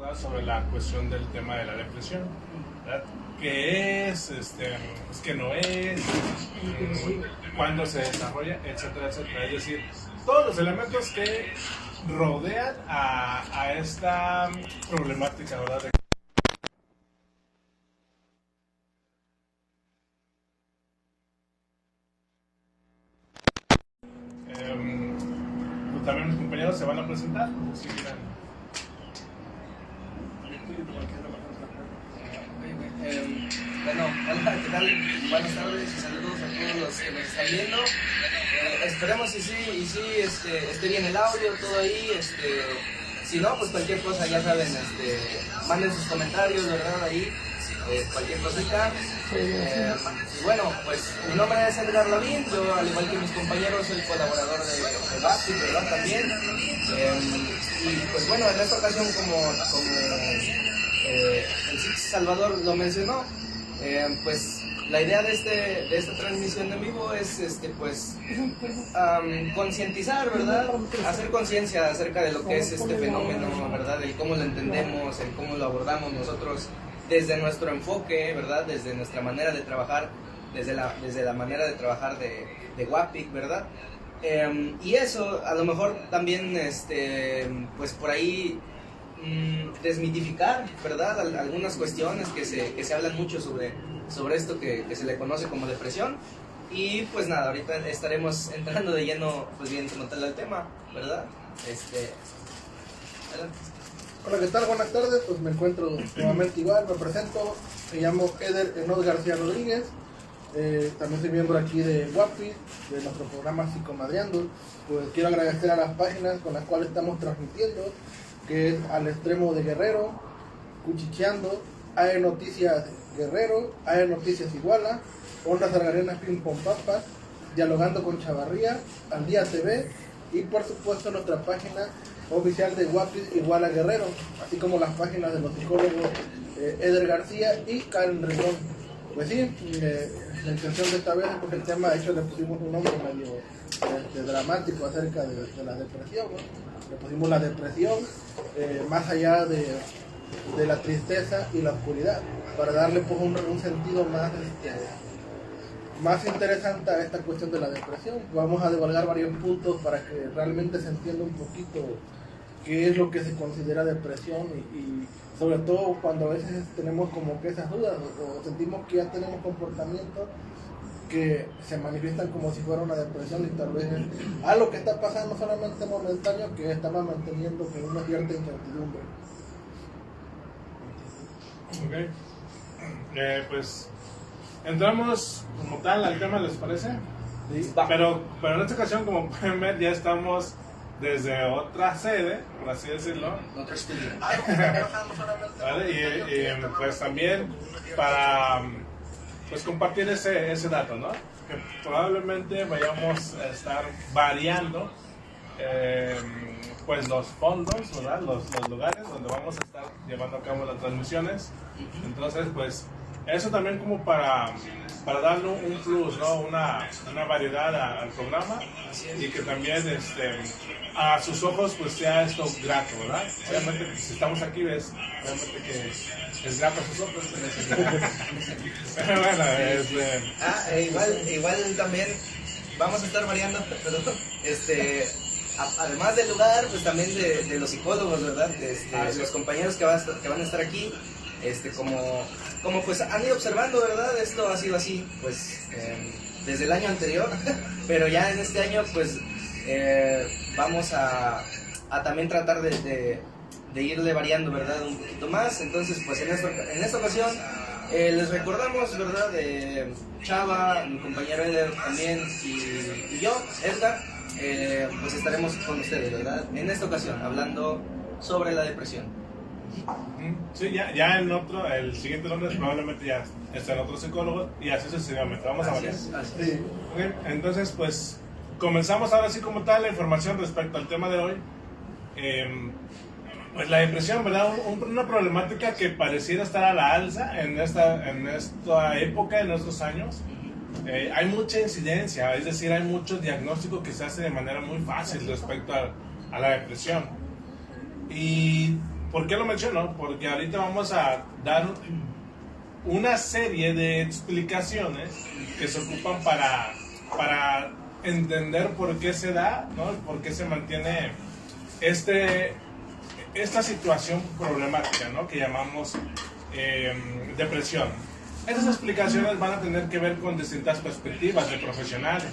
¿verdad? Sobre la cuestión del tema de la depresión, ¿verdad? ¿Qué es? ¿Qué no es? ¿Cuándo se desarrolla? Etcétera, etcétera. Es decir, todos los elementos que rodean a esta problemática, ¿verdad? También mis compañeros se van a presentar. Sí, bueno, hola, ¿qué tal? Buenas tardes y saludos a todos los que nos están viendo. Esperemos y sí, esté bien el audio, todo ahí. Si no, pues cualquier cosa, ya saben, manden sus comentarios, ¿verdad? Ahí, cualquier cosita. Y bueno, pues mi nombre es Edgar Lavín, yo al igual que mis compañeros soy colaborador de WAPIC, ¿verdad? También. Y pues bueno, en esta ocasión como el Six Salvador lo mencionó, pues la idea de esta transmisión en vivo es concientizar, ¿verdad? Hacer conciencia acerca de lo que es este fenómeno, ¿verdad? El cómo lo entendemos, el cómo lo abordamos nosotros desde nuestro enfoque, ¿verdad? Desde nuestra manera de trabajar, desde la manera de trabajar de WAPIC, ¿verdad? Y eso, a lo mejor también, pues por ahí desmitificar, ¿verdad? Algunas cuestiones que se hablan mucho sobre esto que se le conoce como depresión. Y pues nada, ahorita estaremos entrando de lleno, pues bien, como tal al tema, ¿verdad? Adelante. Hola, ¿qué tal? Buenas tardes, pues me encuentro nuevamente igual, me presento, me llamo Eder Enod García Rodríguez, también soy miembro aquí de WAPI, de nuestro programa Psicomadriando. Pues quiero agradecer a las páginas con las cuales estamos transmitiendo, que es Al Extremo de Guerrero, Cuchicheando, AE Noticias Guerrero, AE Noticias Iguala, Ondas Argarenas Ping Pong Papas, Dialogando con Chavarría, Al Día TV y por supuesto nuestra página oficial de WAPIS Iguala Guerrero, así como las páginas de los psicólogos Eder García y Karen Rendón. Pues sí, la intención de esta vez es porque el tema, de hecho le pusimos un nombre medio dramático acerca de la depresión, ¿no? Le pusimos la depresión más allá de la tristeza y la oscuridad, para darle pues un sentido más interesante a esta cuestión de la depresión. Vamos a divulgar varios puntos para que realmente se entienda un poquito qué es lo que se considera depresión y sobre todo cuando a veces tenemos como que esas dudas o sentimos que ya tenemos comportamientos que se manifiestan como si fuera una depresión y tal vez es algo que está pasando solamente momentáneo que estamos manteniendo con una cierta incertidumbre. Ok. Pues entramos como tal al tema, ¿les parece? Sí. Pero en esta ocasión, como pueden ver, ya estamos desde otra sede, por así decirlo. Otro estudio. ¿Vale? Y pues también para pues compartir ese dato, ¿no? Que probablemente vayamos a estar variando pues los fondos, ¿verdad? Los lugares donde vamos a estar llevando a cabo las transmisiones. Entonces, pues eso también como para darle un plus, ¿no? Una variedad al programa y que también a sus ojos pues sea esto grato, ¿verdad? Obviamente si estamos aquí ves realmente que es grato a sus ojos. Pero bueno, Igual también vamos a estar variando, perdón, además del lugar, pues también de los psicólogos, ¿verdad? Los compañeros que van a estar aquí, como pues han ido observando, ¿verdad? Esto ha sido así, pues, desde el año anterior, pero ya en este año, pues, vamos a también tratar de irle variando, ¿verdad? Un poquito más. Entonces, pues, en esta ocasión, les recordamos, ¿verdad? Chava, mi compañero Eder también, y yo, Edgar, pues estaremos con ustedes, ¿verdad? En esta ocasión, hablando sobre la depresión. Sí, ya en el siguiente lunes probablemente ya estén otros psicólogos y así sucesivamente. Vamos a variar. Sí. Okay, entonces, pues comenzamos ahora sí como tal la información respecto al tema de hoy. Pues la depresión, ¿verdad? Una problemática que pareciera estar a la alza en esta época, en estos años. Hay mucha incidencia, es decir, hay mucho diagnóstico que se hace de manera muy fácil respecto a la depresión. Y ¿Por qué lo menciono? Porque ahorita vamos a dar una serie de explicaciones que se ocupan para entender por qué se da, ¿no? Por qué se mantiene esta situación problemática, ¿no? Que llamamos depresión. Esas explicaciones van a tener que ver con distintas perspectivas de profesionales.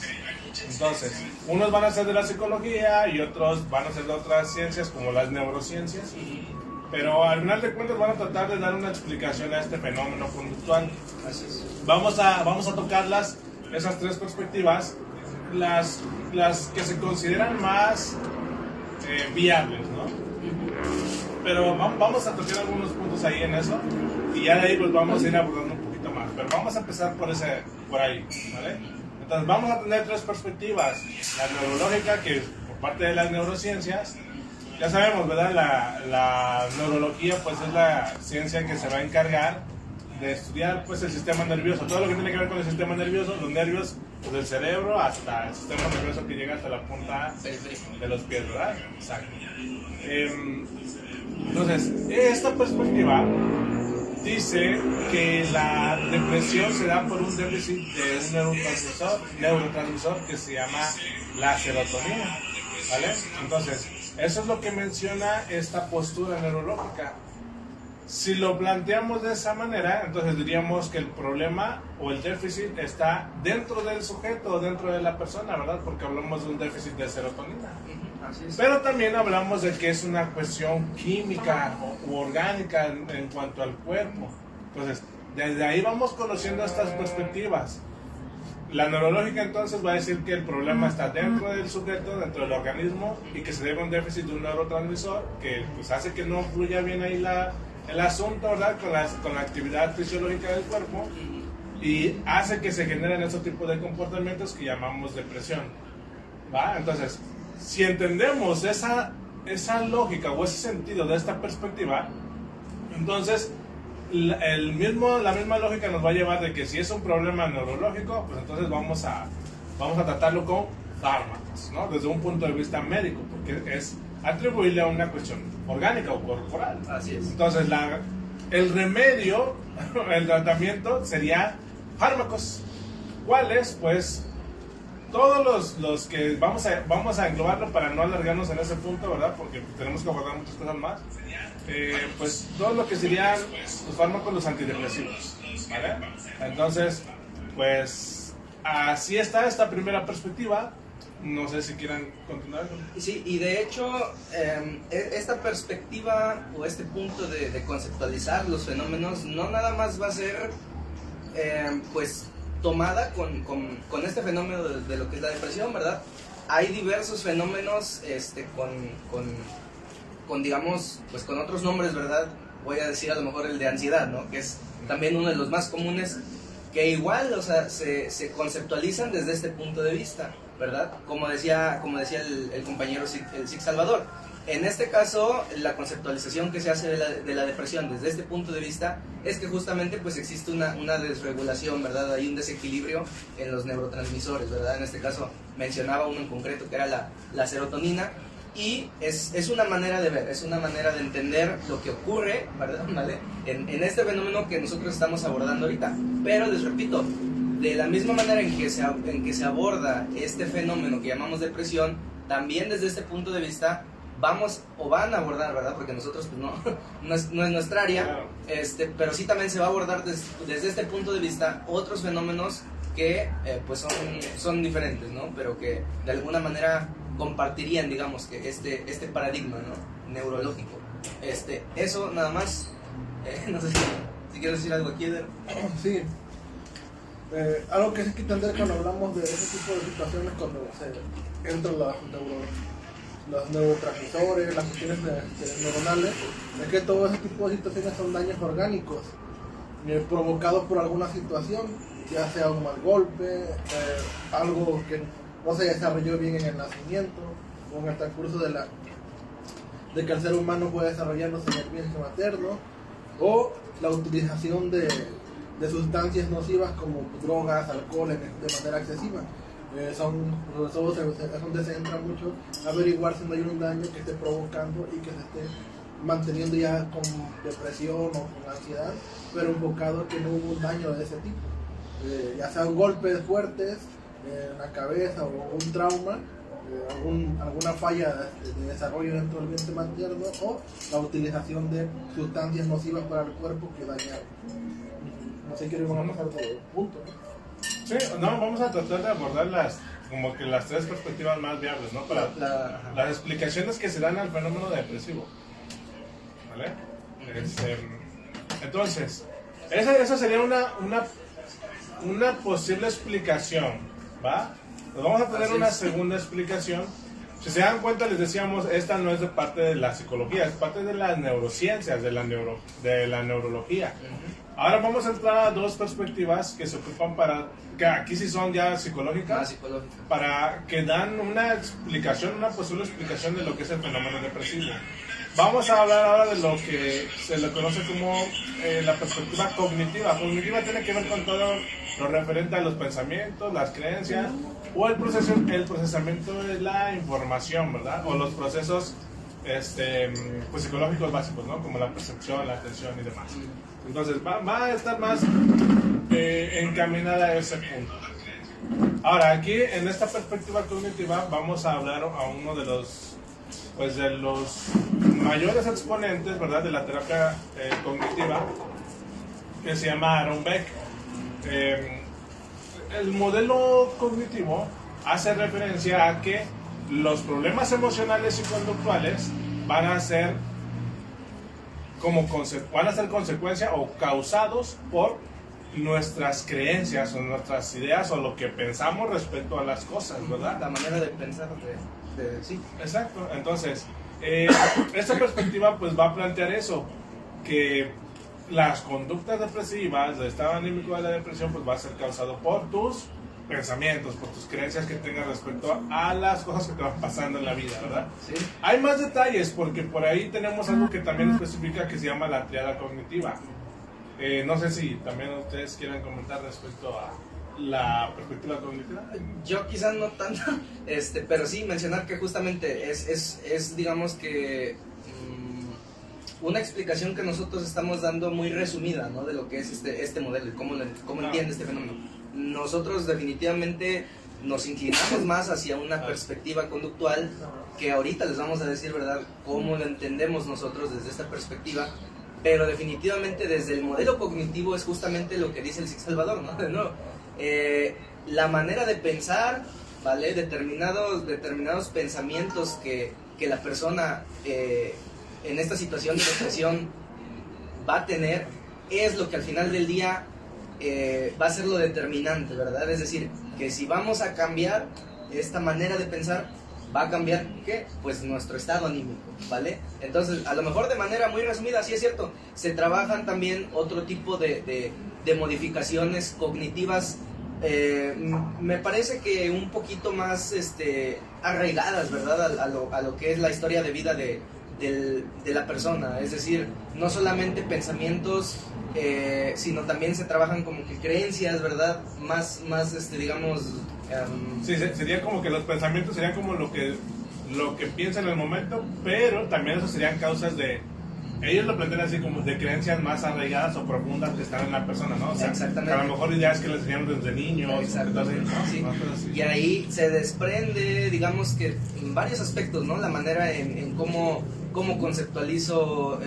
Entonces, unos van a ser de la psicología y otros van a ser de otras ciencias como las neurociencias, pero al final de cuentas van a tratar de dar una explicación a este fenómeno conductual. Vamos a tocarlas, esas tres perspectivas, las que se consideran más viables, ¿no? Pero vamos a tocar algunos puntos ahí en eso y ya de ahí pues vamos a ir abordando un poquito más, pero vamos a empezar por ahí, ¿vale? Entonces vamos a tener tres perspectivas: la neurológica, que por parte de las neurociencias, ya sabemos, ¿verdad? La neurología pues es la ciencia que se va a encargar de estudiar pues el sistema nervioso, todo lo que tiene que ver con el sistema nervioso, los nervios pues, del cerebro hasta el sistema nervioso que llega hasta la punta de los pies, ¿verdad? Exacto. Entonces, esta perspectiva dice que la depresión se da por un déficit de un neurotransmisor que se llama la serotonina, ¿vale? Entonces, eso es lo que menciona esta postura neurológica. Si lo planteamos de esa manera, entonces diríamos que el problema o el déficit está dentro del sujeto o dentro de la persona, ¿verdad? Porque hablamos de un déficit de serotonina. Así es. Pero también hablamos de que es una cuestión química u orgánica en cuanto al cuerpo. Entonces, desde ahí vamos conociendo estas perspectivas. La neurológica entonces va a decir que el problema está dentro del sujeto, dentro del organismo, y que se debe a un déficit de un neurotransmisor que pues, hace que no fluya bien ahí el asunto, ¿verdad? Con la actividad fisiológica del cuerpo, y hace que se generen esos tipos de comportamientos que llamamos depresión, ¿va? Entonces, si entendemos esa lógica o ese sentido de esta perspectiva, entonces la misma lógica nos va a llevar de que si es un problema neurológico, pues entonces vamos a tratarlo con fármacos, ¿no? Desde un punto de vista médico, porque es atribuirle a una cuestión orgánica o corporal. Así es. Entonces el remedio, el tratamiento sería fármacos. ¿Cuáles? Pues todos los que vamos a englobarlo para no alargarnos en ese punto, ¿verdad? Porque tenemos que abordar muchas cosas más. Pues todo lo que serían los fármacos, los antidepresivos, ¿vale? Entonces, pues así está esta primera perspectiva. No sé si quieran continuar. Sí, y de hecho, esta perspectiva o este punto de conceptualizar los fenómenos no nada más va a ser, pues, tomada con este fenómeno de lo que es la depresión, ¿verdad? Hay diversos fenómenos con digamos, pues con otros nombres, ¿verdad? Voy a decir a lo mejor el de ansiedad, ¿no? Que es también uno de los más comunes, que igual, o sea, se conceptualizan desde este punto de vista, ¿verdad? Como decía el compañero el Sig Salvador. En este caso, la conceptualización que se hace de la depresión desde este punto de vista es que justamente pues existe una desregulación, ¿verdad? Hay un desequilibrio en los neurotransmisores, ¿verdad? En este caso mencionaba uno en concreto que era la serotonina, y es una manera de ver, es una manera de entender lo que ocurre, ¿verdad? ¿Vale? En este fenómeno que nosotros estamos abordando ahorita. Pero les repito, de la misma manera en que se aborda este fenómeno que llamamos depresión, también desde este punto de vista van a abordar, ¿verdad? Porque nosotros pues, no es nuestra área, pero sí también se va a abordar desde este punto de vista otros fenómenos que pues son diferentes, ¿no? Pero que de alguna manera compartirían, digamos, que este paradigma, ¿no? Neurológico. Eso nada más. No sé si quieres decir algo aquí, Eder. Sí. Algo que sí hay que entender cuando hablamos de ese tipo de situaciones, cuando se entran los neurotransmisores, las cuestiones neuronales, es que todo ese tipo de situaciones son daños orgánicos provocados por alguna situación, ya sea un mal golpe, algo que no se desarrolló bien en el nacimiento o en el transcurso de que el ser humano puede desarrollarse en el vientre materno, o la utilización de sustancias nocivas como drogas, alcohol de manera excesiva. Es donde se entra mucho a averiguar si no hay un daño que esté provocando y que se esté manteniendo ya con depresión o con ansiedad, pero enfocado a que no hubo un daño de ese tipo, ya sean golpes fuertes en la cabeza o un trauma, alguna falla de desarrollo dentro del vientre materno o la utilización de sustancias nocivas para el cuerpo que dañan. No sé qué le vamos a pasar por punto, ¿no? Sí, no, vamos a tratar de abordar como que las tres perspectivas más viables, ¿no? Para las explicaciones que se dan al fenómeno depresivo, ¿vale? Entonces, esa sería una posible explicación, ¿va? Pues vamos a tener una segunda explicación. Si se dan cuenta, les decíamos, esta no es de parte de la psicología, es parte de las neurociencias, de la neurología. Ahora vamos a entrar a dos perspectivas que se ocupan que aquí sí son ya psicológicas, para que dan una posible explicación de lo que es el fenómeno depresivo. Vamos a hablar ahora de lo que se le conoce como la perspectiva cognitiva. Cognitiva tiene que ver con todo lo referente a los pensamientos, las creencias o el procesamiento de la información, ¿verdad? O los procesos pues, psicológicos básicos, ¿no? Como la percepción, la atención y demás. Entonces va a estar más encaminada a ese punto. Ahora, aquí en esta perspectiva cognitiva vamos a hablar a uno de los mayores exponentes, ¿verdad?, de la terapia cognitiva, que se llama Aaron Beck. El modelo cognitivo hace referencia a que los problemas emocionales y conductuales van a ser consecuencia o causados por nuestras creencias o nuestras ideas o lo que pensamos respecto a las cosas, ¿verdad? La manera de pensar sí. Exacto. Entonces, esta perspectiva pues va a plantear eso, que las conductas depresivas, el estado anímico de la depresión, pues va a ser causado por tus pensamientos, por tus creencias que tengas respecto a las cosas que te van pasando en la vida, ¿verdad? Sí. Hay más detalles porque por ahí tenemos algo que también especifica que se llama la triada cognitiva. No sé si también ustedes quieren comentar respecto a la perspectiva cognitiva. Yo quizás no tanto, pero sí mencionar que justamente es digamos que una explicación que nosotros estamos dando muy resumida, ¿no?, de lo que es este modelo y cómo entiende este fenómeno. Nosotros definitivamente nos inclinamos más hacia una perspectiva conductual, que ahorita les vamos a decir, ¿verdad?, cómo lo entendemos nosotros desde esta perspectiva, pero definitivamente desde el modelo cognitivo es justamente lo que dice el Sig Salvador, ¿no? De nuevo, la manera de pensar, ¿vale?, determinados pensamientos que la persona en esta situación de depresión va a tener, es lo que al final del día va a ser lo determinante, ¿verdad? Es decir, que si vamos a cambiar esta manera de pensar, va a cambiar, ¿qué? Pues nuestro estado anímico, ¿vale? Entonces, a lo mejor de manera muy resumida, sí es cierto, se trabajan también otro tipo de modificaciones cognitivas, me parece que un poquito más arraigadas, ¿verdad? A lo que es la historia de vida de la persona, es decir, no solamente pensamientos, sino también se trabajan como que creencias, ¿verdad? Más digamos... Sí, sería como que los pensamientos serían como lo que piensa en el momento, pero también eso serían causas de... Ellos lo plantean así como de creencias más arraigadas o profundas que están en la persona, ¿no? O sea, exactamente. A lo mejor ideas que les enseñaron desde niños. Exactamente. Entonces, ¿no? Sí. Y ahí se desprende, digamos que en varios aspectos, ¿no? La manera en cómo conceptualizo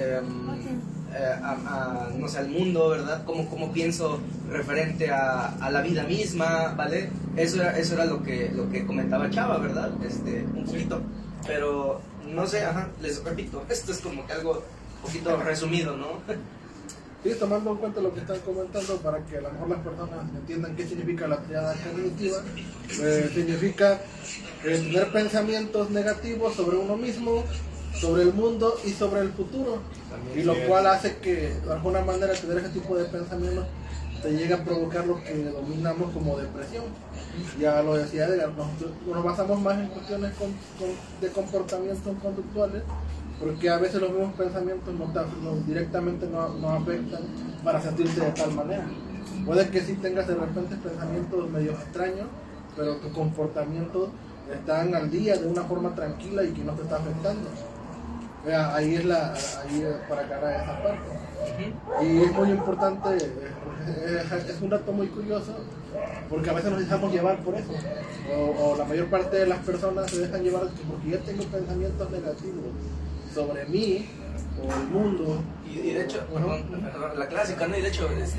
no sé, al mundo, ¿verdad? Cómo pienso referente a la vida misma, ¿vale? Eso era lo que comentaba Chava, ¿verdad? Un poquito. Pero, no sé, les repito, esto es como que algo un poquito resumido, ¿no? Sí, tomando en cuenta lo que están comentando, para que a lo mejor las personas entiendan qué significa la triada cognitiva, significa tener pensamientos negativos sobre uno mismo, sobre el mundo y sobre el futuro, y lo cual hace que de alguna manera tener ese tipo de pensamientos te llega a provocar lo que denominamos como depresión. Ya lo decía Edgar, nos basamos más en cuestiones de comportamientos conductuales, porque a veces los mismos pensamientos directamente no afectan para sentirse de tal manera. Puede que sí tengas de repente pensamientos medio extraños, pero tu comportamiento están al día de una forma tranquila y que no te está afectando. Ahí para aclarar esa parte. Y es muy importante, es un dato muy curioso, porque a veces nos dejamos llevar por eso, o la mayor parte de las personas se dejan llevar porque yo tengo pensamientos negativos sobre mí o el mundo. Y de hecho, la clásica, ¿no? Y de hecho, pues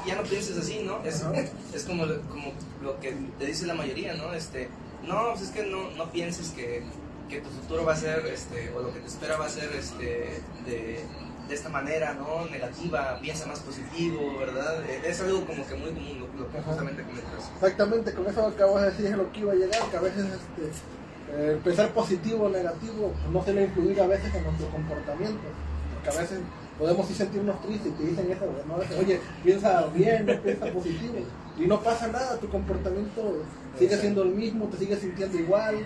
ya no pienses así, ¿no? Es como lo que te dice la mayoría, ¿no? No, pues es que no pienses que tu futuro va a ser, o lo que te espera va a ser, de esta manera, ¿no? Negativa, piensa más positivo, ¿verdad? Es algo como que muy común, lo que justamente comentas. Exactamente, con eso acabas de decir es lo que iba a llegar, que a veces pensar positivo o negativo no se le influir a veces en nuestro comportamiento, porque a veces podemos sentirnos tristes y te dicen eso, ¿no? Oye, piensa bien, no piensa positivo, y no pasa nada, tu comportamiento sigue siendo el mismo, te sigues sintiendo igual,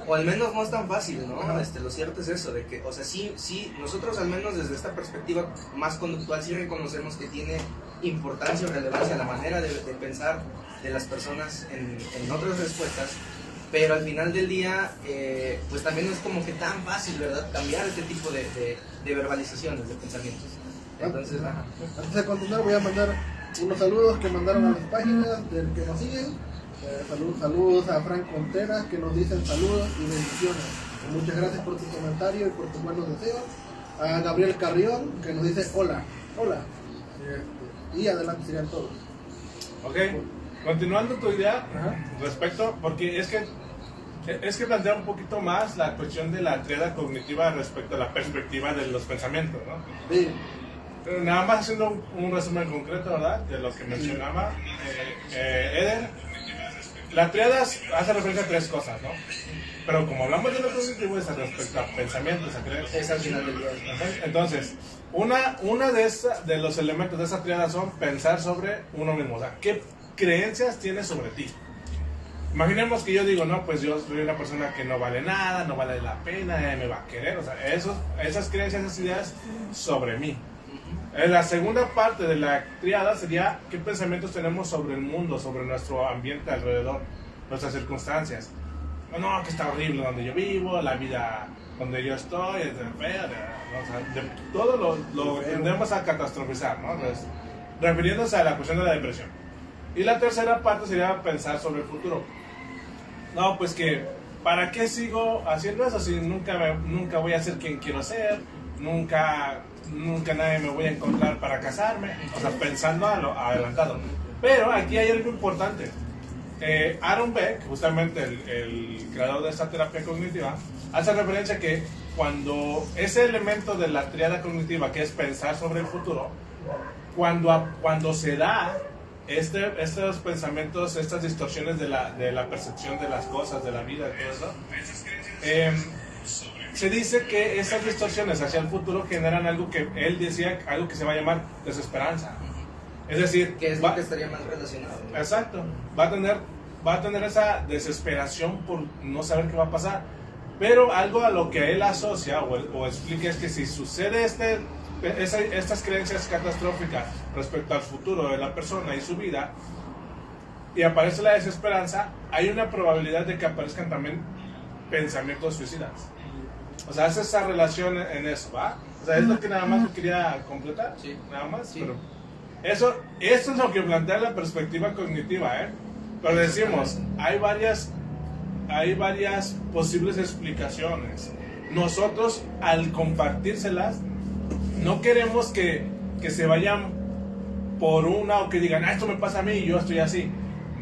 o al menos no es tan fácil, ¿no? Lo cierto es eso, de que, o sea, sí, nosotros al menos desde esta perspectiva más conductual sí reconocemos que tiene importancia o relevancia la manera de pensar de las personas en otras respuestas, pero al final del día, pues también no es como que tan fácil, ¿verdad? Cambiar este tipo de verbalizaciones, de pensamientos. Entonces, antes de continuar voy a mandar unos saludos que mandaron a las páginas del que nos siguen. Saludos a Frank Contreras, que nos dicen saludos y bendiciones. Muchas gracias por tu comentario y por tus buenos deseos. A Gabriel Carrión, que nos dice hola. Y adelante sigan todos. Ok, continuando tu idea respecto, porque es que plantea un poquito más la cuestión de la triada cognitiva respecto a la perspectiva de los pensamientos, ¿no? Sí. Nada más haciendo un resumen concreto, ¿verdad? De lo que mencionaba Eder. La triada hace referencia a tres cosas, ¿no? Pero como hablamos de lo cognitivo es respecto a pensamientos, a creencias. Es al final del día. Entonces, una de los elementos de esa triada son pensar sobre uno mismo. O sea, ¿qué creencias tienes sobre ti? Imaginemos que yo digo, no, pues yo soy una persona que no vale nada, no vale la pena, nadie me va a querer. O sea, esas creencias, esas ideas sobre mí. La segunda parte de la triada sería qué pensamientos tenemos sobre el mundo, sobre nuestro ambiente alrededor, nuestras circunstancias. No, que está horrible donde yo vivo, la vida donde yo estoy, es fea, todo lo tendemos a catastrofizar, ¿no? Entonces, refiriéndose a la cuestión de la depresión. Y la tercera parte sería pensar sobre el futuro. No, pues que, ¿para qué sigo haciendo eso si nunca voy a ser quien quiero ser? Nunca nadie me voy a encontrar para casarme, o sea, pensando a lo adelantado. Pero aquí hay algo importante. Aaron Beck, justamente el creador de esta terapia cognitiva, hace referencia que cuando ese elemento de la triada cognitiva, que es pensar sobre el futuro, cuando se da estos pensamientos, estas distorsiones de la percepción de las cosas, de la vida, de todo eso, se dice que esas distorsiones hacia el futuro generan algo que él decía, algo que se va a llamar desesperanza. Es decir, que es lo que estaría más relacionado, ¿no? Exacto, va a tener esa desesperación por no saber qué va a pasar. Pero algo a lo que él asocia o explica es que si sucede estas creencias catastróficas respecto al futuro de la persona y su vida, y aparece la desesperanza, hay una probabilidad de que aparezcan también pensamientos suicidas. O sea, hace esa relación en eso, ¿va? O sea, es lo que nada más quería completar. Sí. Nada más. Sí. Pero eso es lo que plantea la perspectiva cognitiva, ¿eh? Pero decimos, hay varias posibles explicaciones. Nosotros, al compartírselas, no queremos que se vayan por una o que digan, esto me pasa a mí y yo estoy así.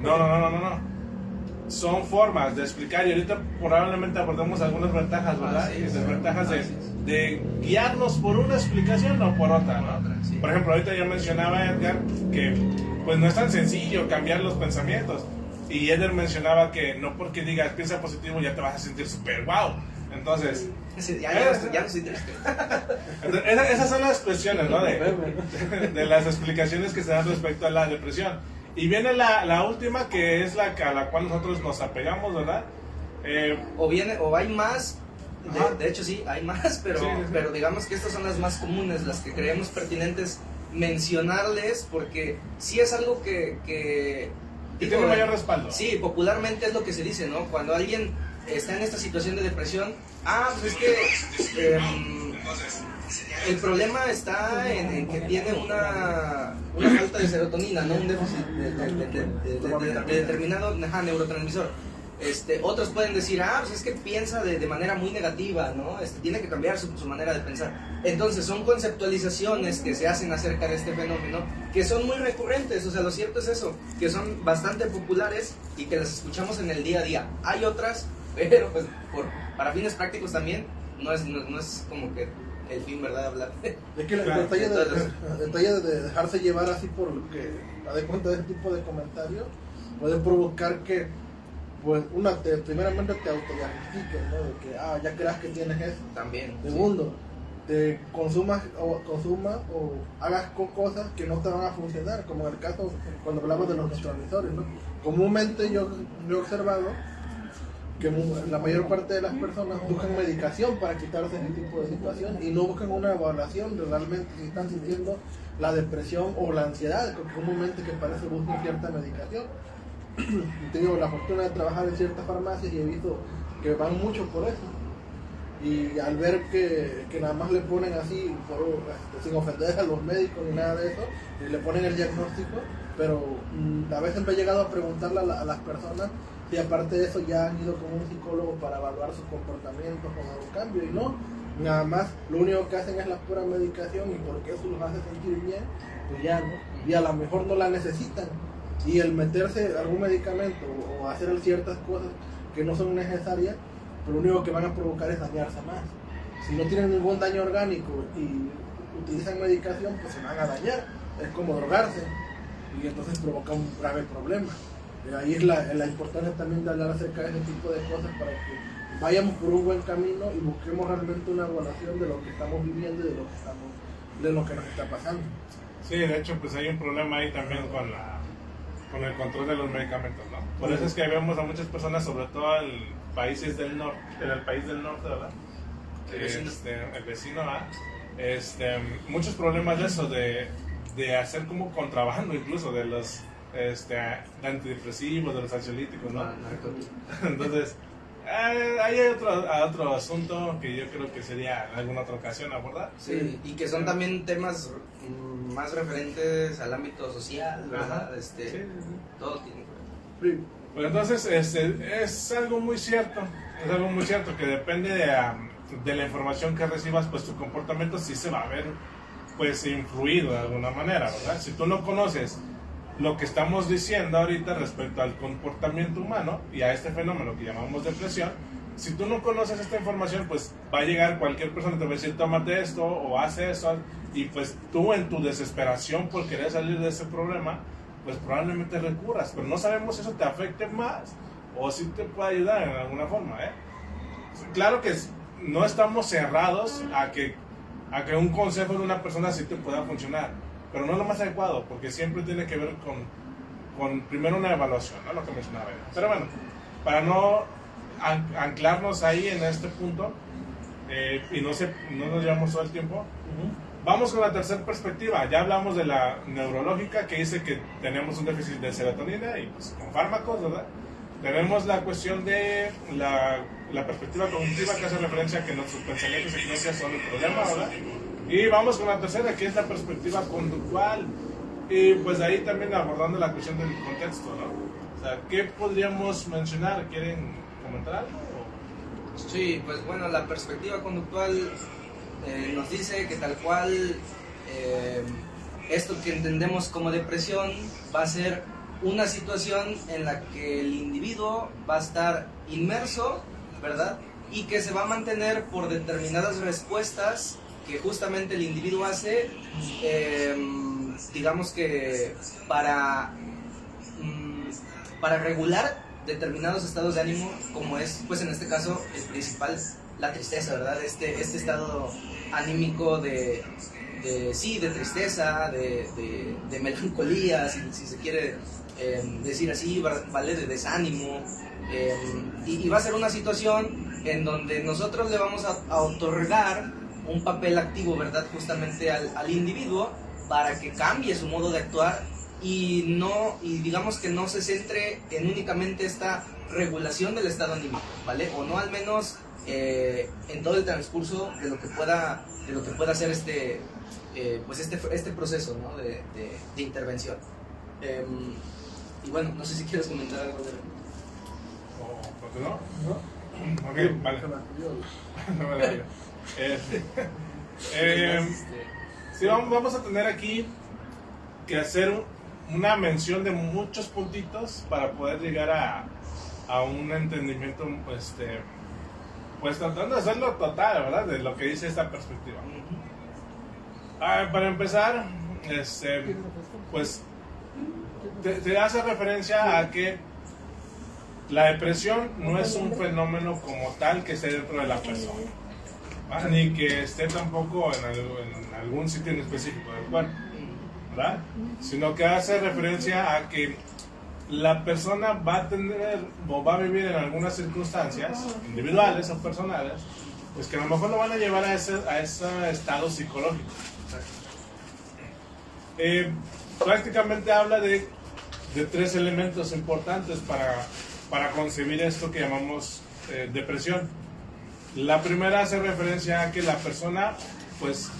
No. Son formas de explicar y ahorita probablemente abordemos algunas ventajas, ¿verdad? Sí, desventajas de guiarnos por una explicación o por otra, ¿no? Sí. Por ejemplo, ahorita ya mencionaba Edgar que pues no es tan sencillo cambiar los pensamientos, y Eder mencionaba que no porque digas piensa positivo ya te vas a sentir súper wow. Entonces, sí, ya no soy triste. Esas son las cuestiones, ¿no? de las explicaciones que se dan respecto a la depresión. Y viene la última, que es a la cual nosotros nos apegamos, ¿verdad? O hay más, de hecho sí, hay más, pero, sí. Pero digamos que estas son las más comunes, las que creemos pertinentes mencionarles, porque sí es algo que tiene mayor respaldo. Sí, popularmente es lo que se dice, ¿no? Cuando alguien está en esta situación de depresión, pues es que el problema está en que tiene una falta de serotonina, ¿no? Un déficit de determinado neurotransmisor. Otros pueden decir, pues es que piensa de manera muy negativa, ¿no? Tiene que cambiar su manera de pensar. Entonces son conceptualizaciones que se hacen acerca de este fenómeno que son muy recurrentes, o sea, lo cierto es eso, que son bastante populares y que las escuchamos en el día a día. Hay otras, pero pues para fines prácticos también, no es como que el fin, ¿verdad? Hablar. Es que el detalle de dejarse llevar así por lo que da de cuenta de ese tipo de comentarios puede provocar que, pues, primeramente te autodiagnostiques, ¿no? De que, ya creas que tienes eso. También. Segundo, te consumas o hagas cosas que no te van a funcionar, como en el caso cuando hablamos de los neurotransmisores, ¿no? Comúnmente yo he observado que la mayor parte de las personas buscan medicación para quitarse ese tipo de situación y no buscan una evaluación de realmente si están sintiendo la depresión o la ansiedad, que comúnmente que parece buscan cierta medicación. Tengo la fortuna de trabajar en ciertas farmacias y he visto que van mucho por eso. Y al ver que nada más le ponen así, sin ofender a los médicos ni nada de eso, y le ponen el diagnóstico, pero a veces me he llegado a preguntarle a las personas si aparte de eso ya han ido con un psicólogo para evaluar sus comportamientos con algún cambio, y no, nada más lo único que hacen es la pura medicación, y porque eso los hace sentir bien, pues ya no, y a lo mejor no la necesitan, y el meterse algún medicamento o hacer ciertas cosas que no son necesarias, lo único que van a provocar es dañarse más. Si no tienen ningún daño orgánico y utilizan medicación, pues se van a dañar, es como drogarse, y entonces provoca un grave problema. Ahí es la importancia también de hablar acerca de ese tipo de cosas para que vayamos por un buen camino y busquemos realmente una evaluación de lo que estamos viviendo y de lo que nos está pasando. Sí, de hecho, pues hay un problema ahí también con el control de los medicamentos, ¿no? Por eso es que vemos a muchas personas, sobre todo en países del norte, en el país del norte, ¿verdad? El vecino, ¿verdad? Muchos problemas de eso, de hacer como contrabando incluso de los de antidepresivos, de los ansiolíticos, ¿no? Entonces, hay otro asunto que yo creo que sería en alguna otra ocasión abordar. Sí, y que son también temas más referentes al ámbito social, ¿verdad? Todo tiene que ver. Pues entonces, es algo muy cierto, que depende de la información que recibas, pues tu comportamiento sí se va a ver, pues, influido de alguna manera, ¿verdad? Si tú no conoces lo que estamos diciendo ahorita respecto al comportamiento humano y a este fenómeno que llamamos depresión, si tú no conoces esta información, pues va a llegar cualquier persona, te va a decir, tómate esto o haz eso, y pues tú en tu desesperación por querer salir de ese problema, pues probablemente recurras, pero no sabemos si eso te afecte más o si te puede ayudar en alguna forma, ¿eh? Claro que no estamos cerrados a que un consejo de una persona sí te pueda funcionar, pero no es lo más adecuado, porque siempre tiene que ver con primero una evaluación, ¿no? Lo que mencionaba. Pero bueno, para no anclarnos ahí en este punto y no nos llevamos todo el tiempo, vamos con la tercera perspectiva. Ya hablamos de la neurológica, que dice que tenemos un déficit de serotonina y pues con fármacos, ¿verdad? Tenemos la cuestión de la perspectiva cognitiva, que hace referencia a que nuestros pensamientos y creencias son el problema, ¿verdad? Y vamos con la tercera, que es la perspectiva conductual. Y pues ahí también abordando la cuestión del contexto, ¿no? O sea, ¿qué podríamos mencionar? ¿Quieren comentar algo? Sí, pues bueno, la perspectiva conductual nos dice que tal cual esto que entendemos como depresión va a ser una situación en la que el individuo va a estar inmerso, ¿verdad? Y que se va a mantener por determinadas respuestas que justamente el individuo hace, digamos que para regular determinados estados de ánimo, como es, pues en este caso, el principal, la tristeza, ¿verdad? Este estado anímico de tristeza, de melancolía, si se quiere decir así, ¿vale? De desánimo, y va a ser una situación en donde nosotros le vamos a otorgar un papel activo, ¿verdad? Justamente al individuo para que cambie su modo de actuar y digamos que no se centre en únicamente esta regulación del estado anímico, ¿vale? O no al menos en todo el transcurso de lo que pueda ser este proceso, ¿no? de intervención. Y bueno, no sé si quieres comentar algo de... ¿O continúo? ¿No? Ok, vale. No me la digo. Sí, vamos a tener aquí que hacer una mención de muchos puntitos para poder llegar a un entendimiento, pues tratando de hacerlo total, ¿verdad? De lo que dice esta perspectiva. Para empezar, pues te hace referencia a que la depresión no es un fenómeno como tal que esté dentro de la persona, ¿verdad? Ni que esté tampoco en algún sitio en específico del cuerpo, ¿verdad? Sino que hace referencia a que la persona va a tener o va a vivir en algunas circunstancias individuales o personales, pues que a lo mejor lo van a llevar a ese estado psicológico. Prácticamente habla de 3 elementos importantes para concebir esto que llamamos depresión. La primera hace referencia a que la persona pues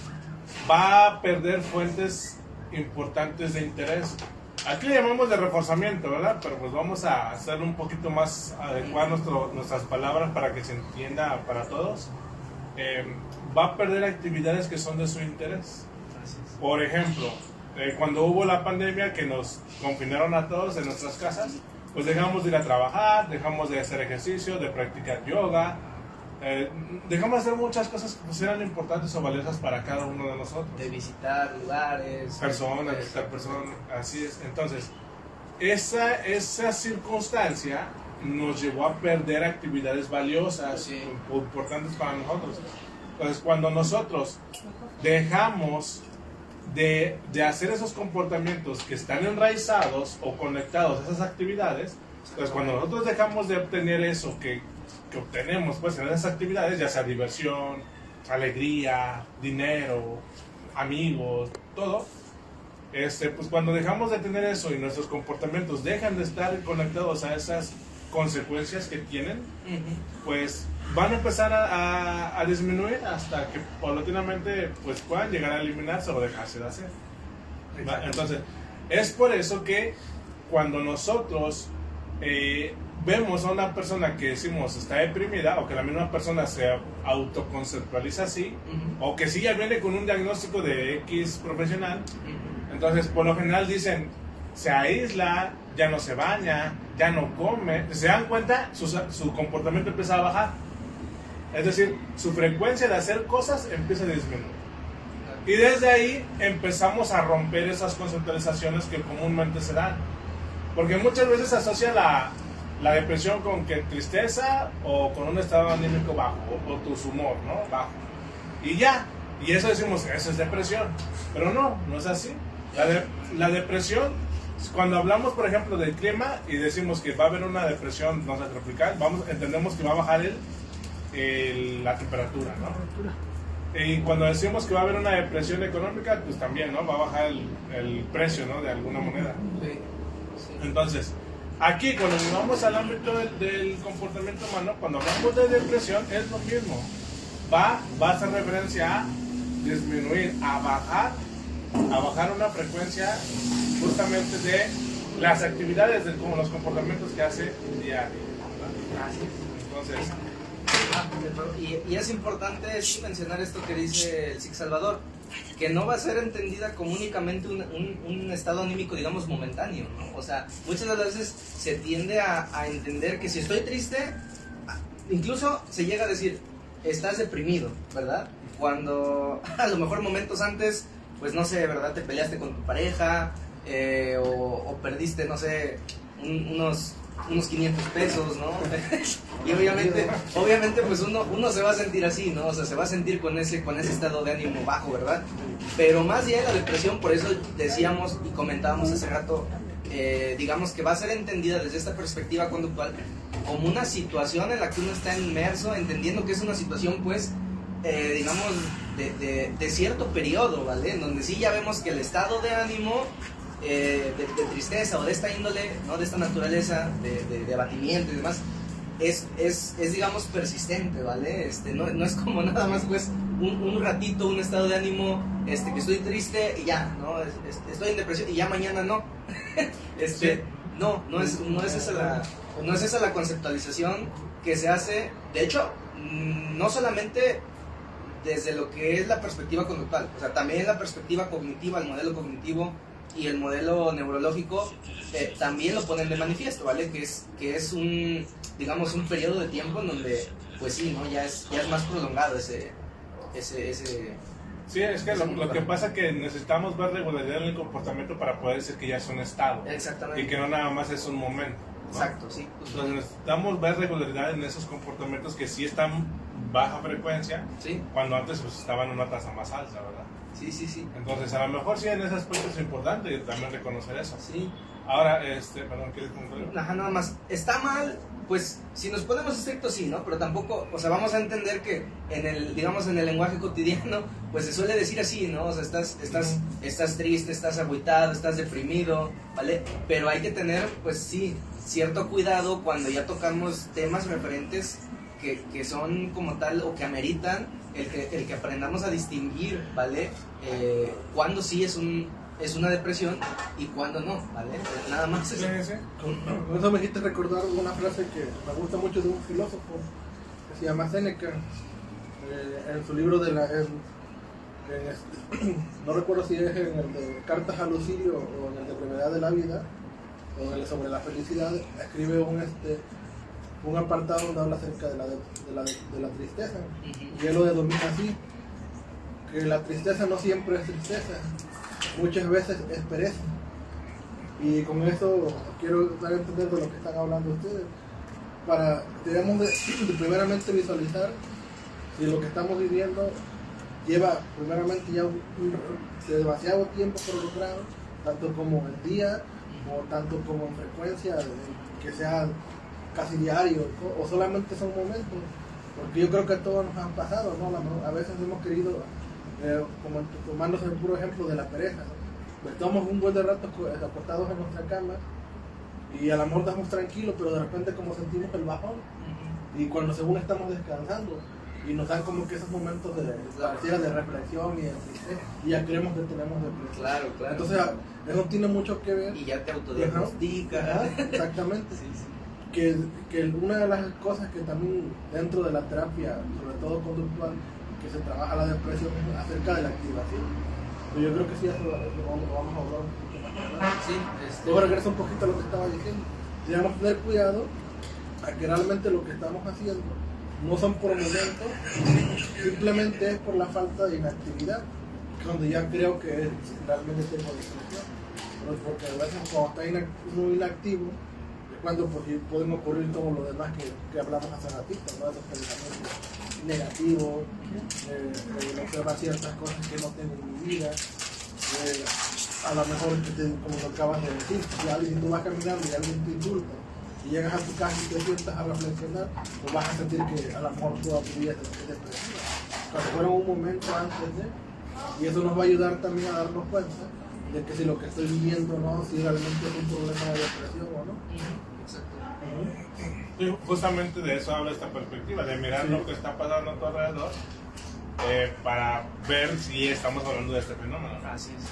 va a perder fuentes importantes de interés. Aquí le llamamos de reforzamiento, ¿verdad? Pero pues vamos a hacer un poquito más adecuar nuestras palabras para que se entienda para todos. Va a perder actividades que son de su interés. Por ejemplo, cuando hubo la pandemia que nos confinaron a todos en nuestras casas, pues dejamos de ir a trabajar, dejamos de hacer ejercicio, de practicar yoga, dejamos de hacer muchas cosas que pues eran importantes o valiosas para cada uno de nosotros. De visitar lugares, personas, visitar personas, así es. Entonces, esa circunstancia nos llevó a perder actividades valiosas, sí, importantes para nosotros. Entonces, cuando nosotros dejamos de hacer esos comportamientos que están enraizados o conectados a esas actividades, pues cuando nosotros dejamos de obtener eso que obtenemos pues en esas actividades, ya sea diversión, alegría, dinero, amigos, todo, pues cuando dejamos de tener eso y nuestros comportamientos dejan de estar conectados a esas consecuencias que tienen, pues van a empezar a disminuir hasta que paulatinamente pues puedan llegar a eliminarse o dejarse de hacer. Entonces, es por eso que cuando nosotros vemos a una persona que decimos está deprimida, o que la misma persona se autoconceptualiza así, o que sí ya viene con un diagnóstico de X profesional, entonces por lo general dicen, se aísla, ya no se baña, ya no come. Se dan cuenta, su comportamiento empieza a bajar. Es decir, su frecuencia de hacer cosas empieza a disminuir. Y desde ahí empezamos a romper esas conceptualizaciones que comúnmente se dan. Porque muchas veces se asocia la depresión con que tristeza o con un estado anímico bajo, o tu humor, ¿no? Bajo. Y ya. Y eso decimos, eso es depresión. Pero no es así. La depresión, cuando hablamos, por ejemplo, del clima y decimos que va a haber una depresión, no sé, tropical, entendemos que va a bajar la temperatura, ¿no? Y cuando decimos que va a haber una depresión económica, pues también, ¿no? Va a bajar el precio, ¿no? De alguna moneda. Sí. Entonces, aquí cuando nos vamos al ámbito del comportamiento humano, cuando hablamos de depresión, es lo mismo. Va a hacer referencia a disminuir, a bajar una frecuencia justamente de las actividades, como los comportamientos que hace día a día. Entonces, y es importante sí mencionar esto que dice el Sig Salvador, que no va a ser entendida como únicamente un estado anímico, digamos, momentáneo, ¿no? O sea, muchas de las veces se tiende a entender que si estoy triste, incluso se llega a decir, estás deprimido, ¿verdad? Cuando a lo mejor momentos antes, pues no sé, ¿verdad? Te peleaste con tu pareja, o perdiste, no sé, unos 500 pesos, ¿no? Y obviamente pues uno se va a sentir así, ¿no? O sea, se va a sentir con ese estado de ánimo bajo, ¿verdad? Pero más bien la depresión, por eso decíamos y comentábamos hace rato, digamos que va a ser entendida desde esta perspectiva conductual como una situación en la que uno está inmerso, entendiendo que es una situación, pues, digamos, de cierto periodo, ¿vale? En donde sí ya vemos que el estado de ánimo de tristeza o de esta índole, ¿no? De esta naturaleza de abatimiento y demás, es digamos persistente, ¿vale? No es como nada más pues un ratito, un estado de ánimo, que estoy triste y ya, ¿no? Estoy en depresión y ya mañana no. Sí. No es esa la conceptualización que se hace. De hecho, no solamente desde lo que es la perspectiva conductual, o sea, también la perspectiva cognitiva, el modelo cognitivo y el modelo neurológico también lo ponen de manifiesto, ¿vale? Que es un, digamos, un periodo de tiempo en donde, pues sí, ¿no? Ya es más prolongado ese Sí, es que lo que pasa es que necesitamos ver regularidad en el comportamiento para poder decir que ya es un estado. Exactamente. Y que no nada más es un momento, ¿no? Exacto, sí. Entonces necesitamos ver regularidad en esos comportamientos que sí están baja frecuencia, Sí, cuando antes pues estaban en una tasa más alta, ¿verdad? sí. Entonces a lo mejor sí en ese aspecto es importante también reconocer eso. Sí. Ahora, perdón, ¿quieres concluir? Ajá, nada más. Está mal, pues, si nos ponemos estrictos, sí, ¿no? Pero tampoco, o sea, vamos a entender que digamos, en el lenguaje cotidiano, pues se suele decir así, ¿no? O sea, estás triste, estás agüitado, estás deprimido, ¿vale? Pero hay que tener, pues sí, cierto cuidado cuando ya tocamos temas referentes que son como tal o que ameritan el que aprendamos a distinguir, ¿vale? Cuando sí es una depresión y cuando no, ¿vale? Nada más Sí, es... sí. Con eso me hiciste recordar una frase que me gusta mucho de un filósofo que se llama Séneca, en su libro no recuerdo si es en el de Cartas a Lucilio o en el de Brevedad de la Vida o en el sobre la felicidad, escribe un apartado donde habla acerca de la tristeza, y él lo denomina así, que la tristeza no siempre es tristeza, muchas veces es pereza. Y con eso quiero dar a entender de lo que están hablando ustedes. Debemos de primeramente visualizar si lo que estamos viviendo lleva primeramente ya demasiado tiempo prolongado, tanto como en día o tanto como en frecuencia, que sea casi diario, o solamente son momentos, porque yo creo que a todos nos han pasado, ¿no? A veces hemos querido, como tomándose el puro ejemplo de la pereza, pues estamos un buen de rato acostados en nuestra cama y a la mejor estamos tranquilos, pero de repente como sentimos el bajón, y cuando según estamos descansando y nos dan como que esos momentos de reflexión y de tristeza, y ya creemos que tenemos depresión. Claro. Entonces eso tiene mucho que ver. Y ya te autodiagnostica. Exactamente. Sí. Que una de las cosas que también dentro de la terapia, sobre todo conductual, que se trabaja la depresión, es acerca de la activación. Pero yo creo que sí, eso lo vamos a hablar un poquito más adelante. Sí, Luego regreso un poquito a lo que estaba diciendo. Debemos tener cuidado a que realmente lo que estamos haciendo no son por momentos, simplemente es por la falta de inactividad, donde ya creo que realmente tengo depresión. Porque a veces cuando está muy inactivo, es cuando pueden ocurrir todo lo demás que hablamos hace ratito, ¿no? Esos pensamientos negativos, observar ciertas cosas que no tengo en mi vida, a lo mejor, como lo acabas de decir, si tú vas caminando y alguien te insulta, y llegas a tu casa y te sientas a reflexionar, pues vas a sentir que a lo mejor toda tu vida es depresiva. Cuando fuera un momento antes de, y eso nos va a ayudar también a darnos cuenta de que si lo que estoy viviendo no, si realmente es un problema de depresión o no. Exacto. Sí, justamente de eso habla esta perspectiva, de mirar lo que está pasando a tu alrededor, para ver si estamos hablando de este fenómeno. Así es.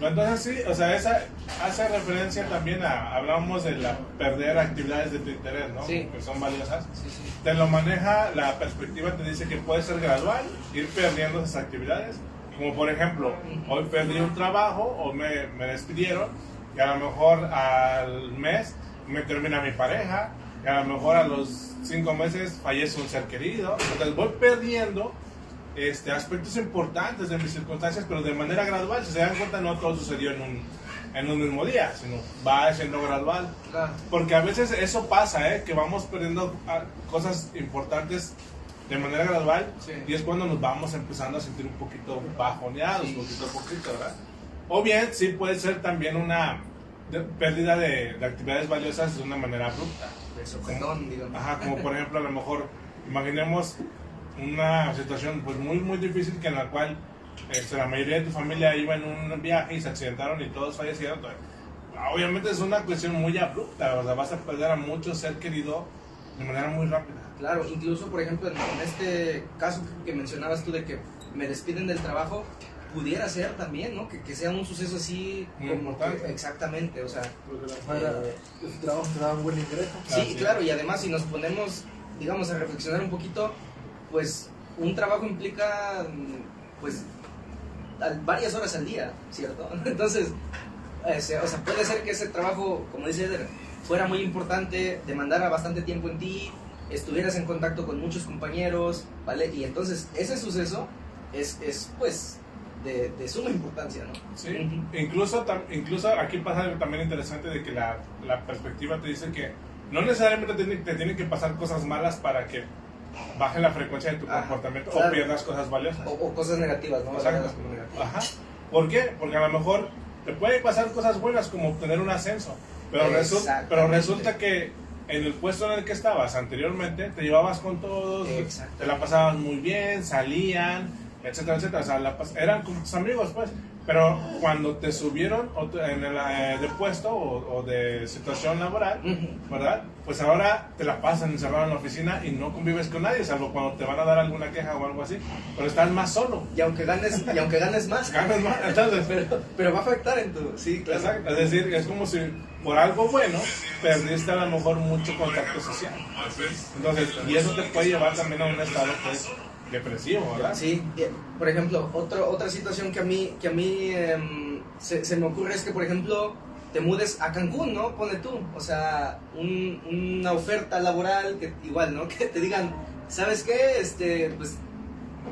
Entonces sí, o sea, esa hace referencia también hablamos de perder actividades de tu interés, ¿no? Sí. Que son valiosas. Sí. Te lo maneja, la perspectiva te dice que puede ser gradual, ir perdiendo esas actividades, como por ejemplo, hoy perdí un trabajo o me despidieron, y a lo mejor al mes me termina mi pareja, y a lo mejor a los 5 meses fallece un ser querido, entonces voy perdiendo aspectos importantes de mis circunstancias, pero de manera gradual. Si se dan cuenta, no todo sucedió en un mismo día, sino va siendo gradual. Claro. Porque a veces eso pasa, que vamos perdiendo cosas importantes de manera gradual, Sí. y es cuando nos vamos empezando a sentir un poquito bajoneados, poquito a poquito, ¿verdad? O bien, sí puede ser también una pérdida de actividades valiosas de una manera abrupta. De sopetón, digamos. Ajá, como por ejemplo, a lo mejor, imaginemos una situación pues muy difícil, que en la cual la mayoría de tu familia iba en un viaje y se accidentaron y todos fallecieron. obviamente es una cuestión muy abrupta, o sea, vas a perder a mucho ser querido de manera muy rápida. Claro, incluso por ejemplo en este caso que mencionabas tú de que me despiden del trabajo, pudiera ser también, ¿no? Que sea un suceso así Muy como importante. que, exactamente, o sea, Porque afuera ese trabajo te da un buen ingreso. sí, claro, y además si nos ponemos, digamos, a reflexionar un poquito, pues un trabajo implica, pues, varias horas al día, ¿cierto? Entonces, o sea, puede ser que ese trabajo, como dice Eder, fuera muy importante, demandara bastante tiempo en ti, estuvieras en contacto con muchos compañeros, ¿vale? Y entonces ese suceso es pues, de suma importancia, ¿no? Sí, incluso aquí pasa algo también interesante de que la perspectiva te dice que no necesariamente te tienen que pasar cosas malas para que baje la frecuencia de tu comportamiento, claro, o pierdas cosas valiosas. O cosas negativas, ¿no? Exacto. Ajá. ¿Por qué? Porque a lo mejor te pueden pasar cosas buenas como obtener un ascenso, pero resulta que en el puesto en el que estabas anteriormente te llevabas con todos, te la pasaban muy bien, salían, etcétera, etcétera, o sea, eran como tus amigos, pues, pero cuando te subieron de puesto o de situación laboral, ¿verdad? Pues ahora te la pasan encerrado en la oficina y no convives con nadie, salvo cuando te van a dar alguna queja o algo así, pero estás más solo. Y aunque ganes más. Ganas más, entonces, pero va a afectar en tu... Sí, claro. Exacto, es decir, es como si por algo bueno perdiste a lo mejor mucho contacto social. Entonces, y eso te puede llevar también a un estado, pues, depresivo, ¿verdad? Sí, por ejemplo, otra situación que a mí se me ocurre es que, por ejemplo, te mudes a Cancún, ¿no? Pone tú, o sea, una oferta laboral que igual, ¿no? Que te digan, ¿sabes qué? Pues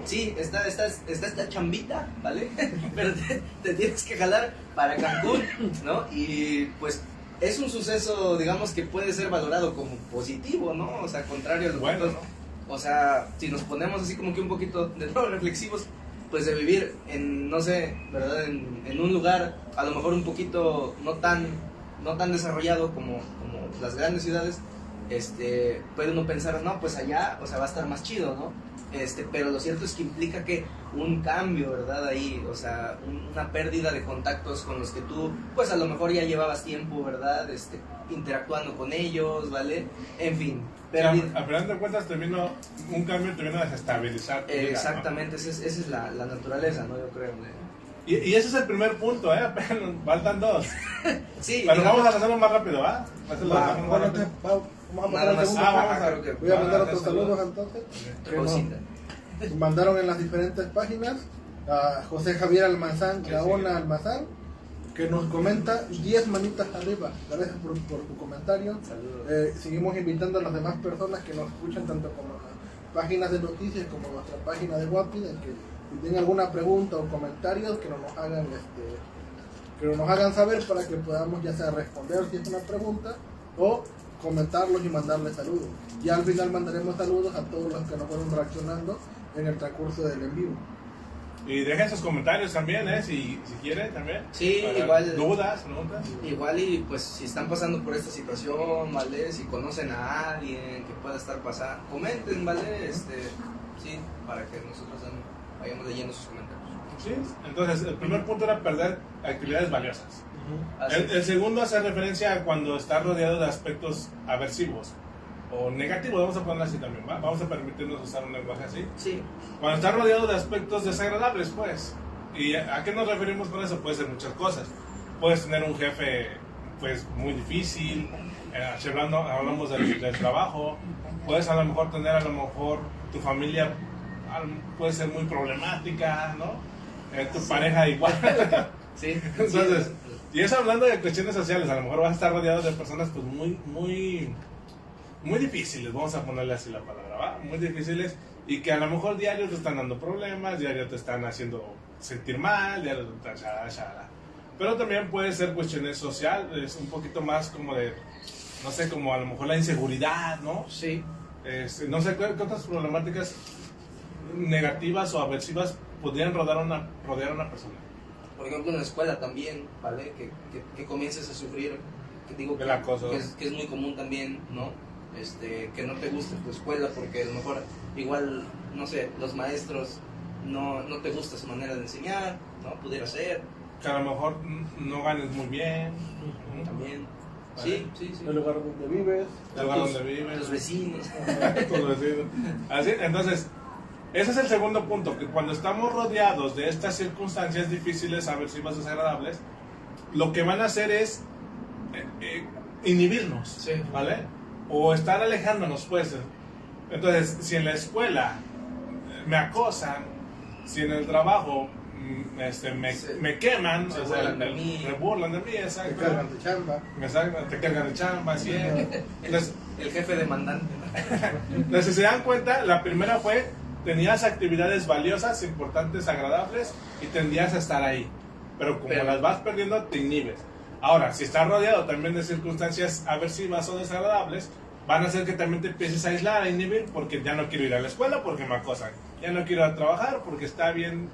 sí, está esta chambita, ¿vale? Pero te tienes que jalar para Cancún, ¿no? Y pues es un suceso, digamos, que puede ser valorado como positivo, ¿no? O sea, contrario a los bueno, puntos, ¿no? O sea, si nos ponemos así como que un poquito de nuevo reflexivos, pues de vivir en, no sé, ¿verdad? En un lugar a lo mejor un poquito no tan desarrollado como las grandes ciudades, puede uno pensar, no, pues allá, o sea, va a estar más chido, ¿no? Pero lo cierto es que implica que un cambio, ¿verdad? Ahí, o sea, una pérdida de contactos con los que tú, pues a lo mejor ya llevabas tiempo, ¿verdad? Interactuando con ellos, ¿vale? En fin. A final de cuentas un cambio termina de desestabilizar tu vida, exactamente, ¿no? esa es la naturaleza, ¿no? Yo creo. Y ese es el primer punto, ¿eh? Faltan dos. Sí. Pero vamos a hacerlo más rápido, ¿va? Vamos a pasar al segundo. Voy a mandar otros saludos entonces. Que nos mandaron en las diferentes páginas a José Javier Almazán, Gaona Almazán, que nos comenta 10 manitas arriba. Gracias por tu comentario. Seguimos invitando a las demás personas que nos escuchan tanto como las páginas de noticias como nuestra página de WhatsApp, que si tienen alguna pregunta o comentarios que nos hagan saber para que podamos ya sea responder si es una pregunta o comentarlos y mandarles saludos. Y al final mandaremos saludos a todos los que nos fueron reaccionando en el transcurso del en vivo. Y dejen sus comentarios también, si quieren también. Sí, igual. Dudas. Igual y pues si están pasando por esta situación, ¿vale? Si conocen a alguien que pueda estar pasando, comenten, ¿vale? Sí, para que nosotros vayamos leyendo sus comentarios. Sí, entonces el primer punto era perder actividades valiosas. El segundo hace referencia a cuando estás rodeado de aspectos aversivos o negativos, vamos a ponerlo así también, ¿va? Vamos a permitirnos usar un lenguaje así. Sí. Cuando estás rodeado de aspectos desagradables, pues. ¿Y a qué nos referimos con eso? Puede ser muchas cosas. Puedes tener un jefe, pues, muy difícil, hablamos del trabajo. Puedes a lo mejor tener, tu familia puede ser muy problemática, ¿no? Tu pareja igual. Sí. Entonces, y eso hablando de cuestiones sociales, a lo mejor vas a estar rodeado de personas pues muy difíciles, vamos a ponerle así la palabra, ¿va? Muy difíciles y que a lo mejor diario te están dando problemas, diario te están haciendo sentir mal, diario te están pero también puede ser cuestiones sociales, un poquito más como de, no sé, como a lo mejor la inseguridad, ¿no? Sí. No sé, ¿qué otras problemáticas negativas o aversivas podrían rodear a una persona? Por ejemplo, en la escuela también, ¿vale? Que comiences a sufrir, el acoso. Que es muy común también, ¿no? Que no te guste tu escuela porque a lo mejor igual, no sé, los maestros no te gusta su manera de enseñar, ¿no? Pudiera ser, que a lo mejor no ganes muy bien. También. ¿Vale? Sí. El lugar donde vives. El lugar donde vives. Los vecinos. Tus vecinos. Así, entonces, ese es el segundo punto, que cuando estamos rodeados de estas circunstancias difíciles, aversivas, desagradables, lo que van a hacer es inhibirnos, Sí. ¿vale? O estar alejándonos, pues. Entonces, si en la escuela me acosan, si en el trabajo me queman, Se o sea, burlan de mí. me burlan de mí, Te exacto. cargan de chamba. Exacto, te cargan de chamba, así es. Entonces, El jefe demandante. entonces, si se dan cuenta, la primera fue, tenías actividades valiosas, importantes, agradables, y tendías a estar ahí. Pero como las vas perdiendo, te inhibes. Ahora, si estás rodeado también de circunstancias aversivas o desagradables, van a hacer que también te empieces a aislar, a inhibir, porque ya no quiero ir a la escuela porque me acosan. Ya no quiero ir a trabajar porque está bien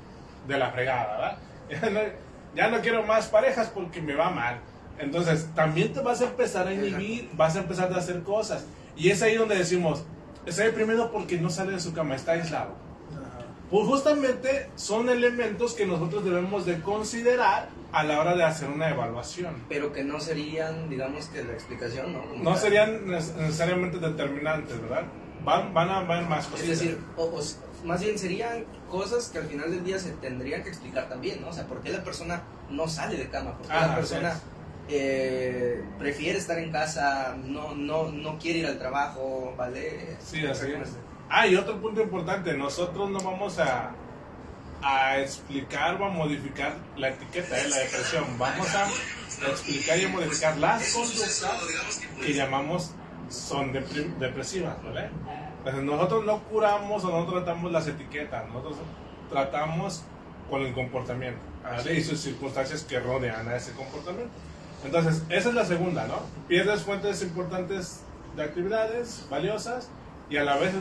de la fregada, ¿verdad? Ya no quiero más parejas porque me va mal. Entonces, también te vas a empezar a inhibir, vas a empezar a hacer cosas. Y es ahí donde decimos, está deprimido porque no sale de su cama, está aislado. Pues justamente son elementos que nosotros debemos de considerar a la hora de hacer una evaluación. Pero que no serían, digamos que la explicación, ¿no? Como No tal. serían necesariamente determinantes, ¿verdad? Van a haber más Es cositas. decir, más bien serían cosas que al final del día se tendrían que explicar también, ¿no? O sea, ¿por qué la persona no sale de cama? ¿Por qué la persona prefiere estar en casa, no quiere ir al trabajo, ¿vale? Sí, así es. Y otro punto importante, nosotros no vamos a explicar o a modificar la etiqueta de la depresión, vamos a explicar y a modificar las conductas que llamamos son depresivas, ¿vale? Entonces nosotros no curamos o no tratamos las etiquetas, nosotros tratamos con el comportamiento, ¿vale? Y sus circunstancias que rodean a ese comportamiento. Entonces, esa es la segunda, ¿no? Pierdes fuentes importantes de actividades valiosas y a la vez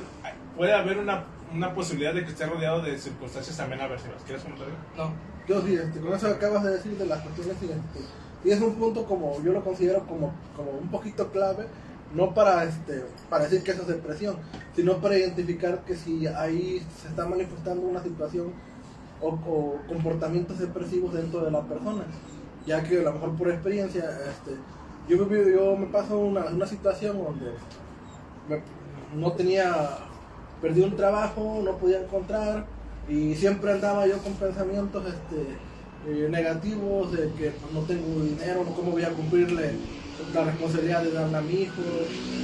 puede haber una posibilidad de que esté rodeado de circunstancias también aversivas. ¿Quieres comentar? No. Yo sí, con eso que acabas de decir de las cuestiones siguientes. Y es un punto como yo lo considero como un poquito clave, no para decir que eso es depresión, sino para identificar que si ahí se está manifestando una situación o comportamientos depresivos dentro de la persona, ya que a lo mejor por experiencia yo me paso una situación donde perdí un trabajo, no podía encontrar y siempre andaba yo con pensamientos negativos de que pues, no tengo dinero, no cómo voy a cumplirle la responsabilidad de darle a mi hijo.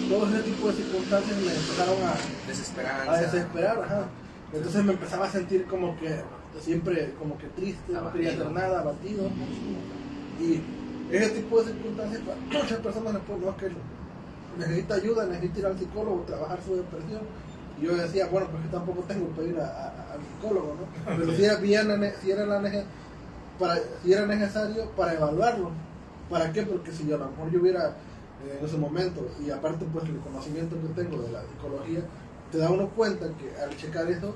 Todo ese tipo de circunstancias me empezaron a desesperar, ajá. Entonces me empezaba a sentir como que siempre como que triste, no quería hacer nada, abatido. Y ese tipo de circunstancias para muchas personas no es que necesita ayuda, necesita ir al psicólogo, trabajar su depresión. Y yo decía, bueno, pues que tampoco tengo que ir al psicólogo, ¿no? Pero si era necesario para evaluarlo. ¿Para qué? Porque si yo a lo mejor yo hubiera en ese momento, y aparte pues el conocimiento que tengo de la psicología, te da uno cuenta que al checar eso,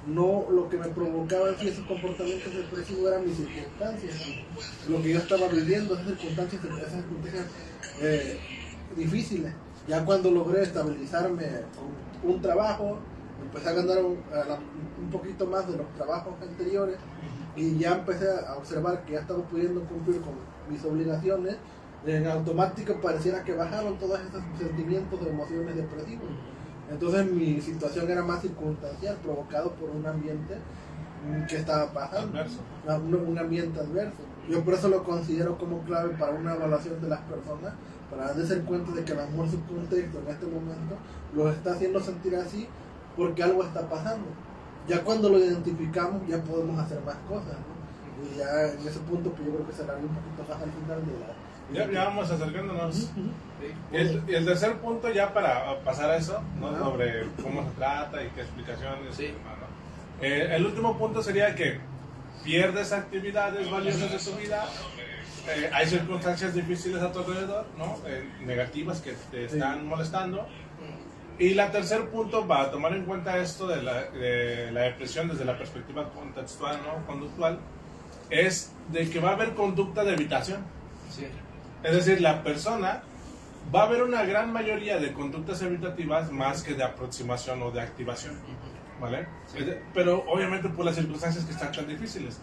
no lo que me provocaba en sí esos comportamientos depresivos eran mis circunstancias, lo que yo estaba viviendo, esas circunstancias difíciles. Ya cuando logré estabilizarme con un trabajo, empecé a ganar un poquito más de los trabajos anteriores y ya empecé a observar que ya estaba pudiendo cumplir con mis obligaciones, en automático pareciera que bajaron todos esos sentimientos o emociones depresivos. Entonces mi situación era más circunstancial, provocado por un ambiente que estaba pasando, un ambiente adverso. Yo por eso lo considero como clave para una evaluación de las personas, para darse cuenta de que a lo mejor su contexto en este momento los está haciendo sentir así porque algo está pasando. Ya cuando lo identificamos ya podemos hacer más cosas, ¿no? Y ya en ese punto pues yo creo que será un poquito más al final de la... Ya vamos acercándonos. Y el tercer punto ya para pasar a eso, ¿no? Sobre cómo se trata y qué explicaciones. Sí. ¿No? El último punto sería que pierdes actividades valiosas de tu vida, hay circunstancias difíciles a tu alrededor, ¿no? Negativas que te están molestando. Y el tercer punto, para tomar en cuenta esto de la depresión desde la perspectiva contextual, ¿no? Conductual, es de que va a haber conducta de evitación. Sí. Es decir, la persona va a haber una gran mayoría de conductas evitativas más que de aproximación o de activación, ¿vale? Sí. Pero obviamente por las circunstancias que están tan difíciles.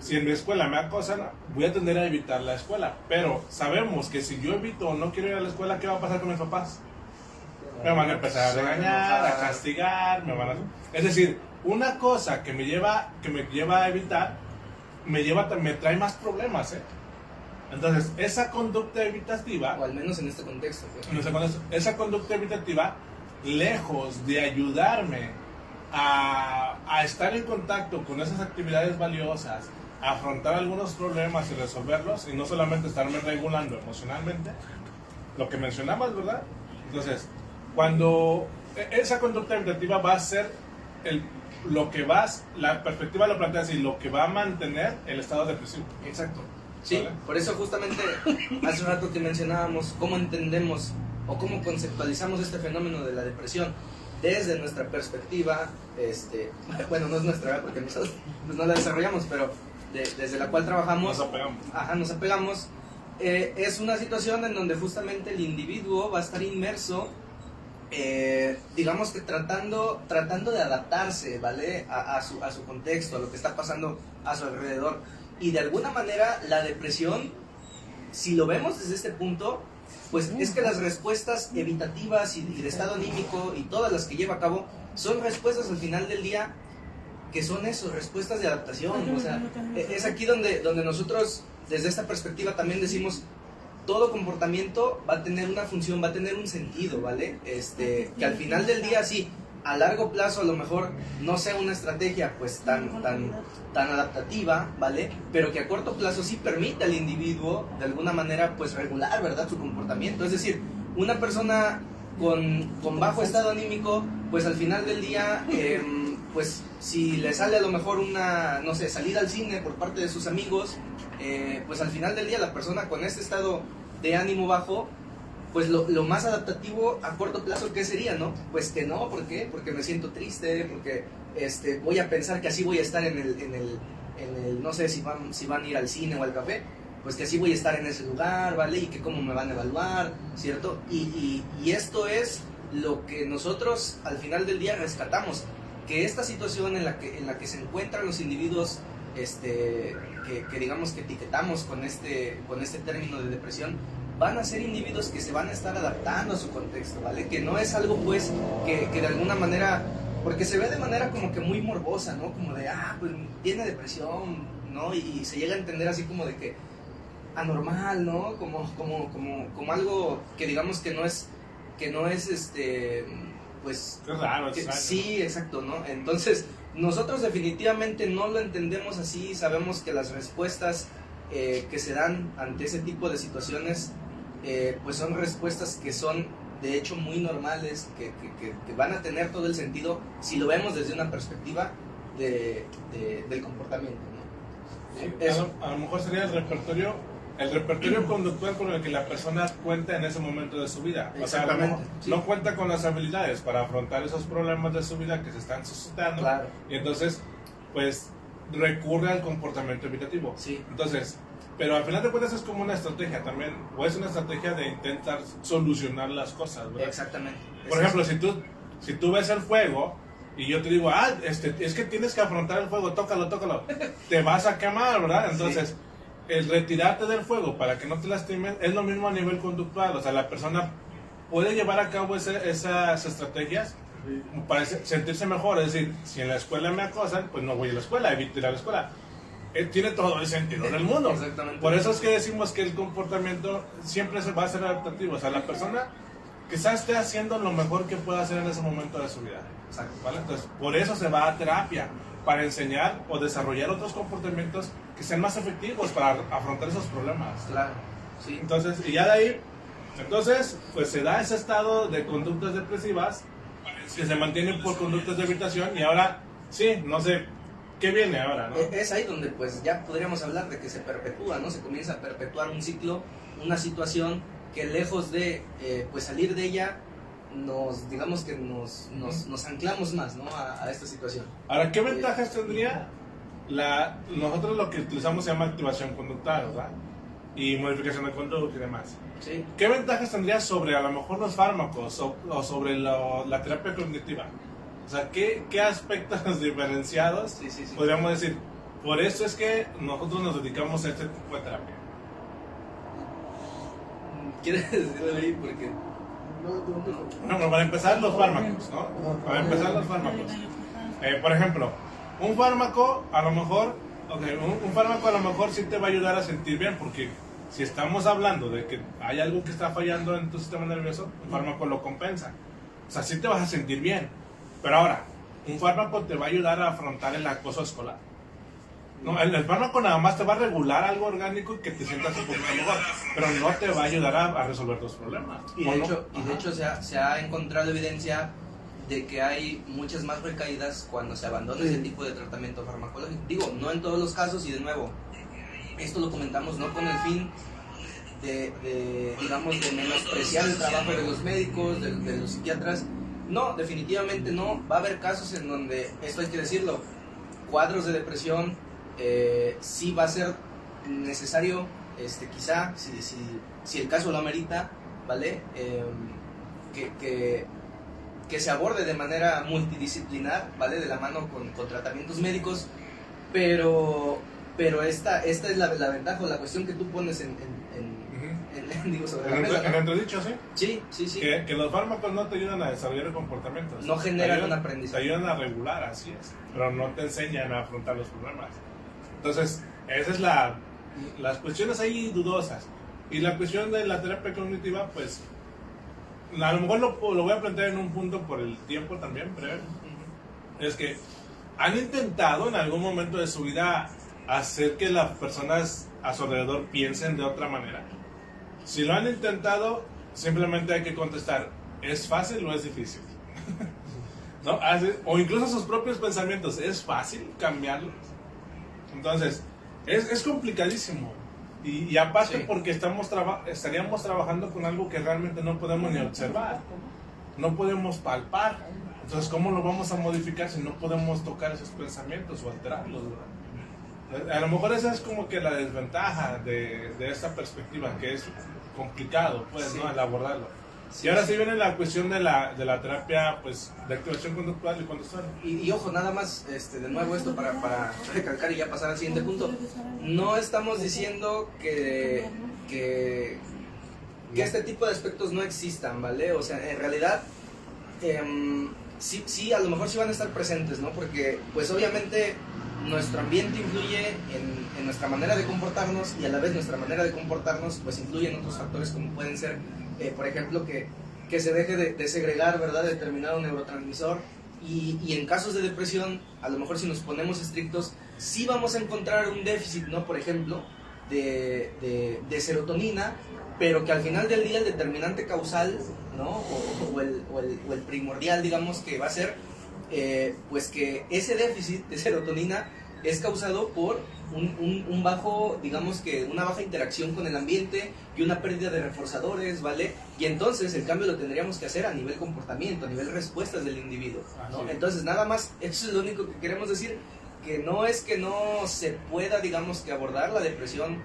Si en mi escuela me acosan, voy a tender a evitar la escuela. Pero sabemos que si yo evito o no quiero ir a la escuela, ¿qué va a pasar con mis papás? Me van a empezar a regañar, a castigar, Es decir, una cosa que me lleva a evitar, me trae más problemas, ¿eh? Entonces, esa conducta evitativa... O al menos en este contexto. Esa conducta evitativa, lejos de ayudarme a estar en contacto con esas actividades valiosas, a afrontar algunos problemas y resolverlos, y no solamente estarme regulando emocionalmente, lo que mencionamos, ¿verdad? Entonces, cuando esa conducta evitativa va a ser la perspectiva lo plantea así, lo que va a mantener el estado depresivo. Exacto. Sí, ¿vale? Por eso justamente hace un rato que mencionábamos cómo entendemos o cómo conceptualizamos este fenómeno de la depresión desde nuestra perspectiva, bueno, no es nuestra, porque nosotros pues, no la desarrollamos, pero desde la cual trabajamos. Nos apegamos. Es una situación en donde justamente el individuo va a estar inmerso, digamos que tratando de adaptarse, ¿vale? A su contexto, a lo que está pasando a su alrededor. Y de alguna manera la depresión, si lo vemos desde este punto, pues es que las respuestas evitativas y de estado anímico y todas las que lleva a cabo son respuestas al final del día que son eso, respuestas de adaptación. O sea, es aquí donde nosotros desde esta perspectiva también decimos, todo comportamiento va a tener una función, va a tener un sentido, ¿vale? Que al final del día sí, a largo plazo a lo mejor no sea una estrategia pues tan adaptativa, ¿vale? Pero que a corto plazo sí permite al individuo de alguna manera pues regular, ¿verdad? Su comportamiento. Es decir, una persona con bajo estado anímico, pues al final del día, pues si le sale a lo mejor una, no sé, salida al cine por parte de sus amigos, pues al final del día la persona con este estado de ánimo bajo, pues lo más adaptativo a corto plazo, ¿qué sería, no? Pues que no, ¿por qué? Porque me siento triste, porque voy a pensar que así voy a estar en el no sé si van a ir al cine o al café, pues que así voy a estar en ese lugar, ¿vale? Y que cómo me van a evaluar, ¿cierto? Y esto es lo que nosotros al final del día rescatamos, que esta situación en la que se encuentran los individuos, que digamos que etiquetamos con este término de depresión, van a ser individuos que se van a estar adaptando a su contexto, ¿vale? Que no es algo, pues, que de alguna manera, porque se ve de manera como que muy morbosa, ¿no? Como de, pues, tiene depresión, ¿no? Y se llega a entender así como de que anormal, ¿no? Como algo que digamos que no es, pues... Qué raro, sí, exacto, ¿no? Entonces, nosotros definitivamente no lo entendemos así, sabemos que las respuestas que se dan ante ese tipo de situaciones, pues son respuestas que son de hecho muy normales, que van a tener todo el sentido si lo vemos desde una perspectiva del comportamiento, ¿no? Sí, eso. A lo mejor sería el repertorio conductual con el que la persona cuenta en ese momento de su vida. O sea, a lo mejor no cuenta con las habilidades para afrontar esos problemas de su vida que se están suscitando. Claro. Y entonces, pues, recurre al comportamiento evitativo. Sí. Entonces, pero al final de cuentas es como una estrategia también, o es una estrategia de intentar solucionar las cosas, ¿verdad? Exactamente. Por ejemplo, si tú ves el fuego y yo te digo, es que tienes que afrontar el fuego, tócalo, te vas a quemar, ¿verdad? Entonces, sí, el retirarte del fuego para que no te lastimen es lo mismo a nivel conductual. O sea, la persona puede llevar a cabo esas estrategias para sentirse mejor. Es decir, si en la escuela me acosan, pues no voy a la escuela, evito ir a la escuela. Tiene todo el sentido del mundo. Exactamente. Por eso es que decimos que el comportamiento siempre se va a ser adaptativo. O sea, la persona quizás esté haciendo lo mejor que pueda hacer en ese momento de su vida. Exacto. ¿Vale? Entonces, por eso se va a terapia, para enseñar o desarrollar otros comportamientos que sean más efectivos para afrontar esos problemas. Claro, sí. Entonces, y ya de ahí, pues se da ese estado de conductas depresivas que se mantienen por conductas de evitación y ahora, sí, no sé, ¿qué viene ahora, no? Es ahí donde pues ya podríamos hablar de que se perpetúa, ¿no? Se comienza a perpetuar un ciclo, una situación que lejos de pues salir de ella, digamos que nos anclamos más, ¿no? a esta situación. Ahora, ¿qué ventajas tendría? Nosotros lo que utilizamos se llama activación conductual, ¿verdad? Y modificación de conducta y demás. Sí. ¿Qué ventajas tendría sobre a lo mejor los fármacos o sobre la terapia cognitiva? O sea, ¿qué aspectos diferenciados podríamos decir? Por eso es que nosotros nos dedicamos a este tipo de terapia. ¿Quieres decirlo ahí? Porque... No, pero para empezar los fármacos, ¿no? Para empezar los fármacos. Por ejemplo, un fármaco a lo mejor, un fármaco a lo mejor sí te va a ayudar a sentir bien, porque si estamos hablando de que hay algo que está fallando en tu sistema nervioso, un fármaco lo compensa. O sea, sí te vas a sentir bien. Pero ahora, un fármaco te va a ayudar a afrontar el acoso escolar. No, el fármaco nada más te va a regular algo orgánico y que te sientas un poquito mejor, pero no te va a ayudar a resolver tus problemas. Y de hecho se ha encontrado evidencia de que hay muchas más recaídas cuando se abandona ese tipo de tratamiento farmacológico. Digo, no en todos los casos, y de nuevo, esto lo comentamos no con el fin de digamos, de menospreciar el trabajo de los médicos, de los psiquiatras. No, definitivamente no. Va a haber casos en donde, esto hay que decirlo, cuadros de depresión, sí va a ser necesario, quizá, si el caso lo amerita, ¿vale? Que se aborde de manera multidisciplinar, ¿vale? De la mano con tratamientos médicos, pero esta es la ventaja o la cuestión que tú pones digo, sobre la mesa, ¿no? En entredicho, ¿sí? Sí. Que los fármacos no te ayudan a desarrollar comportamientos. No generan un aprendizaje. Te ayudan a regular, así es, pero no te enseñan a afrontar los problemas. Entonces, esas es las cuestiones ahí dudosas. Y la cuestión de la terapia cognitiva, pues, a lo mejor lo voy a plantear en un punto por el tiempo también, breve. Es que han intentado en algún momento de su vida hacer que las personas a su alrededor piensen de otra manera. Si lo han intentado, simplemente hay que contestar, ¿es fácil o es difícil? ¿No? O incluso sus propios pensamientos, ¿es fácil cambiarlos? Entonces, es complicadísimo. Y aparte sí, porque estaríamos trabajando con algo que realmente no podemos ni observar, no podemos palpar. Entonces, ¿cómo lo vamos a modificar si no podemos tocar esos pensamientos o alterarlos, ¿verdad? A lo mejor esa es como que la desventaja de esta perspectiva, que es complicado, pues, sí, ¿no? El abordarlo. Sí, y ahora sí viene la cuestión de la terapia, pues, de activación conductual y conductual. Y ojo, nada más, de nuevo esto para recalcar y ya pasar al siguiente punto. No estamos diciendo que este tipo de aspectos no existan, ¿vale? O sea, en realidad, sí, a lo mejor sí van a estar presentes, ¿no? Porque, pues, obviamente, nuestro ambiente influye en nuestra manera de comportarnos, y a la vez nuestra manera de comportarnos pues influye en otros factores como pueden ser, por ejemplo, que se deje de segregar, ¿verdad?, determinado neurotransmisor, y en casos de depresión, a lo mejor si nos ponemos estrictos, sí vamos a encontrar un déficit, ¿no?, por ejemplo, de serotonina, pero que al final del día el determinante causal, ¿no?, o el primordial, digamos, que va a ser pues que ese déficit de serotonina es causado por un bajo, digamos que una baja interacción con el ambiente y una pérdida de reforzadores, ¿vale? Y entonces el cambio lo tendríamos que hacer a nivel comportamiento, a nivel respuestas del individuo, ¿no? Entonces nada más, eso es lo único que queremos decir, que no es que no se pueda, digamos, que abordar la depresión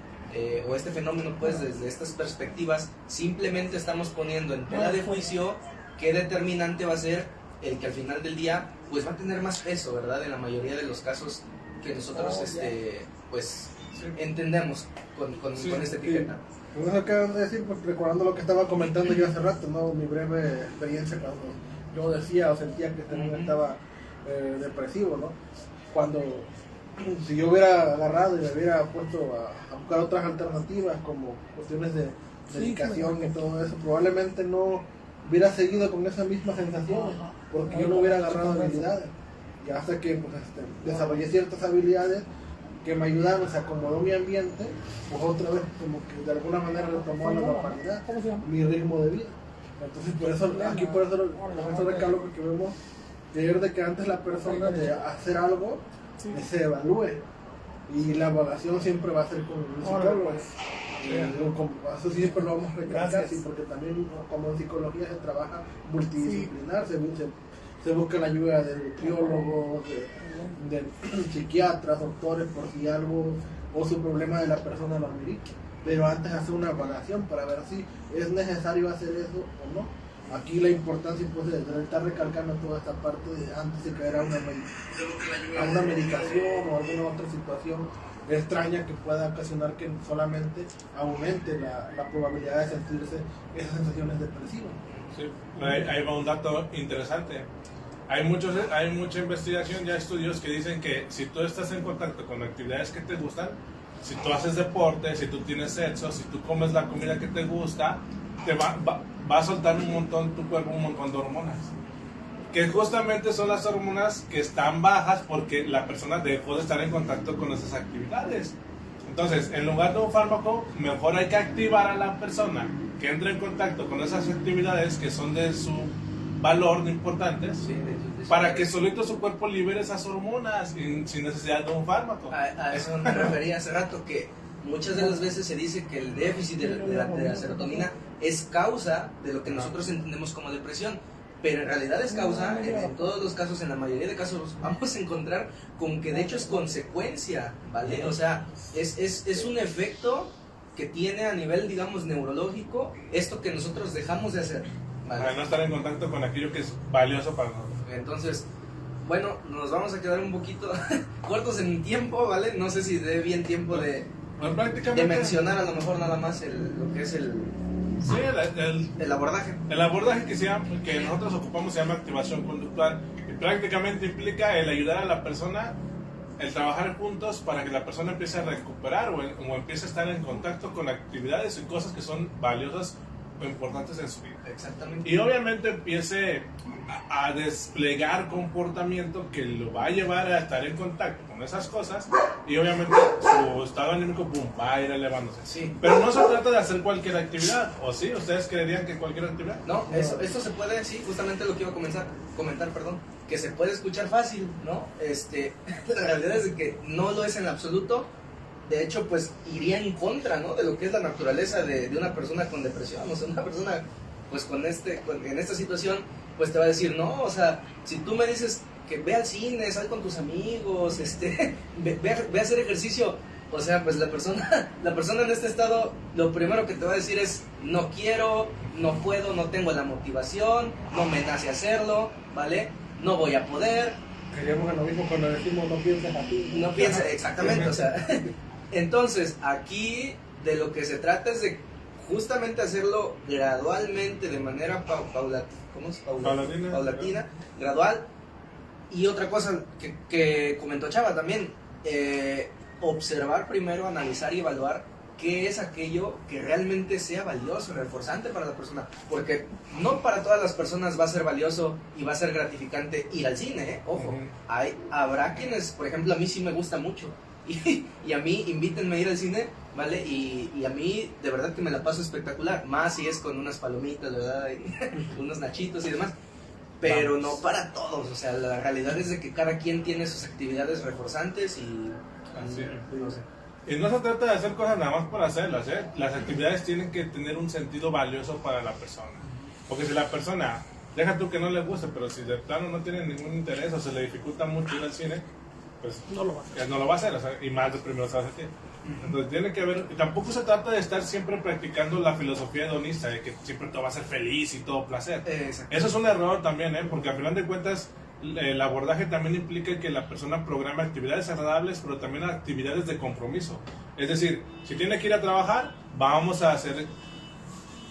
o este fenómeno pues desde estas perspectivas, simplemente estamos poniendo en tela de juicio qué determinante va a ser el que al final del día pues va a tener más peso, ¿verdad? En la mayoría de los casos que nosotros pues entendemos con esta etiqueta. Bueno, eso acabas de decir, pues, recordando lo que estaba comentando yo hace rato, ¿no? Mi breve experiencia cuando yo decía o sentía que este niño estaba depresivo, ¿no? Cuando si yo hubiera agarrado y me hubiera puesto a buscar otras alternativas como cuestiones de dedicación y todo eso, probablemente no hubiera seguido con esa misma sensación, porque yo no hubiera agarrado habilidades. Y hasta que pues, desarrollé ciertas habilidades que me ayudaron, se acomodó mi ambiente, pues otra vez como que de alguna manera retomó la normalidad, mi ritmo de vida. Entonces por eso recalco, porque vemos de que antes la persona de hacer algo se evalúe, y la evaluación siempre va a ser con un psicólogo. Eso siempre lo vamos a recalcar, sí, porque también como en psicología se trabaja multidisciplinar, se busca la ayuda de nutriólogos, de psiquiatras, doctores, por si algo o su problema de la persona lo amerita. Pero antes hacer una evaluación para ver si es necesario hacer eso o no. Aquí la importancia pues de estar recalcando toda esta parte de antes de caer a una medicación o alguna otra situación extraña que pueda ocasionar que solamente aumente la probabilidad de sentirse esas sensaciones depresivas. Sí, ahí va un dato interesante. Hay mucha investigación, ya estudios que dicen que si tú estás en contacto con actividades que te gustan, si tú haces deporte, si tú tienes sexo, si tú comes la comida que te gusta, te va a soltar un montón tu cuerpo, un montón de hormonas. Que justamente son las hormonas que están bajas porque la persona dejó de estar en contacto con esas actividades. Entonces, en lugar de un fármaco, mejor hay que activar a la persona que entre en contacto con esas actividades que son de su valor importantes, Sí, para que solito su cuerpo libere esas hormonas sin necesidad de un fármaco. A eso me refería hace rato, que muchas de las veces se dice que el déficit de la serotonina es causa de lo que nosotros entendemos como depresión, pero en realidad es causa, en todos los casos, en la mayoría de casos, vamos a encontrar con que de hecho es consecuencia, ¿vale? O sea, es un efecto que tiene a nivel, digamos, neurológico, esto que nosotros dejamos de hacer, ¿vale? Para no estar en contacto con aquello que es valioso para nosotros. Entonces, bueno, nos vamos a quedar un poquito cortos en tiempo, ¿vale? No sé si dé bien tiempo de mencionar a lo mejor nada más lo que es el abordaje. El abordaje que nosotros ocupamos se llama activación conductual y prácticamente implica el ayudar a la persona, el trabajar juntos para que la persona empiece a recuperar o empiece a estar en contacto con actividades y cosas que son valiosas o importantes en su vida. Exactamente. Y obviamente empiece a desplegar comportamiento que lo va a llevar a estar en contacto con esas cosas y obviamente su estado anímico va a ir elevándose. Sí. Pero no se trata de hacer cualquier actividad, ¿o sí? ¿Ustedes creerían que cualquier actividad? No, eso se puede, sí, justamente lo que iba a comentar, que se puede escuchar fácil, ¿no? La realidad es que no lo es en absoluto. De hecho, pues iría en contra, ¿no?, de lo que es la naturaleza de una persona con depresión. O sea, una persona pues en esta situación pues te va a decir, no, o sea, si tú me dices que ve al cine, sal con tus amigos, ve a hacer ejercicio, o sea, pues la persona en este estado lo primero que te va a decir es no quiero, no puedo, no tengo la motivación, no me nace hacerlo, ¿vale? No voy a poder. Queríamos lo mismo cuando decimos no pienses así. No pienses, exactamente, o sea. Entonces, aquí de lo que se trata es de justamente hacerlo gradualmente, de manera paulatina, gradual. Y otra cosa que comentó Chava también, observar primero, analizar y evaluar qué es aquello que realmente sea valioso, reforzante para la persona. Porque no para todas las personas va a ser valioso y va a ser gratificante ir al cine, ¿eh? Ojo. Habrá quienes, por ejemplo, a mí sí me gusta mucho. Y a mí invítenme a ir al cine, ¿vale? Y a mí de verdad que me la paso espectacular, más si es con unas palomitas, ¿verdad? Y unos nachitos y demás, pero no para todos. O sea, la realidad es de que cada quien tiene sus actividades reforzantes y no sé. Y no se trata de hacer cosas nada más por hacerlas, ¿eh? Las actividades tienen que tener un sentido valioso para la persona, porque si la persona, deja tú que no le guste, pero si de plano no tiene ningún interés o se le dificulta mucho ir al cine, pues no lo va a hacer, o sea, y más de primero se va a sentir. Entonces tiene que ver, y tampoco se trata de estar siempre practicando la filosofía hedonista de que siempre todo va a ser feliz y todo placer. Eso es un error también, porque al final de cuentas el abordaje también implica que la persona programa actividades agradables, pero también actividades de compromiso. Es decir, si tiene que ir a trabajar, vamos a hacer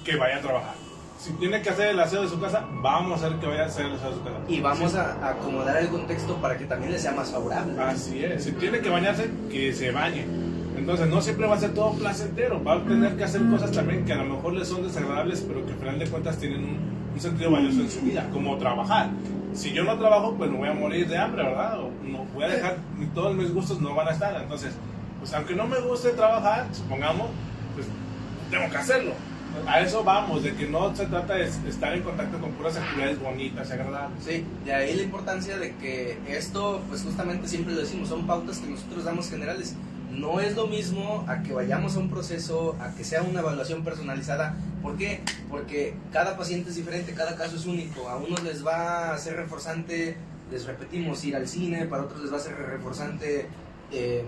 que vaya a trabajar. Si tiene que hacer el aseo de su casa, vamos a hacer que vaya a hacer el aseo de su casa. Y vamos a acomodar el contexto para que también le sea más favorable. Así es. Si tiene que bañarse, que se bañe. Entonces no siempre va a ser todo placentero. Va a tener que hacer cosas también que a lo mejor le son desagradables, pero que al final de cuentas tienen un sentido valioso en su vida, como trabajar. Si yo no trabajo, pues me voy a morir de hambre, ¿verdad? O no voy a dejar, todos mis gustos no van a estar. Entonces, pues aunque no me guste trabajar, supongamos, pues tengo que hacerlo. A eso vamos, de que no se trata de estar en contacto con puras actividades bonitas y agradables. Sí, de ahí la importancia de que esto, pues justamente siempre lo decimos, son pautas que nosotros damos generales. No es lo mismo a que vayamos a un proceso, a que sea una evaluación personalizada. ¿Por qué? Porque cada paciente es diferente, cada caso es único. A unos les va a ser reforzante, les repetimos, ir al cine, para otros les va a ser reforzante,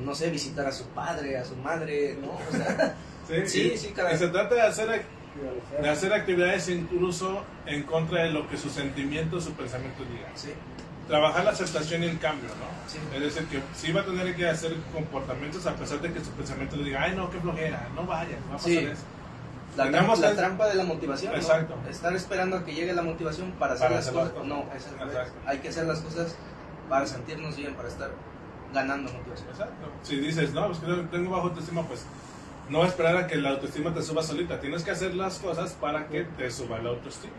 no sé, visitar a su padre, a su madre, ¿no? O sea, sí, cada... Y se trata de hacer de hacer actividades incluso en contra de lo que sus sentimientos, su pensamiento digan. Sí. Trabajar la aceptación y el cambio, ¿no? Sí. Es decir, que sí va a tener que hacer comportamientos a pesar de que su pensamiento le diga, ay no, qué flojera, no vayas, va a pasar Sí. eso. La trampa de la motivación, exacto. ¿no? Estar esperando a que llegue la motivación para hacer las cosas. No, es al revés. Exacto. Hay que hacer las cosas para sentirnos bien, para estar ganando motivación. Exacto. Si dices, no, pues que tengo bajo autoestima, pues no esperar a que la autoestima te suba solita. Tienes que hacer las cosas para que te suba la autoestima.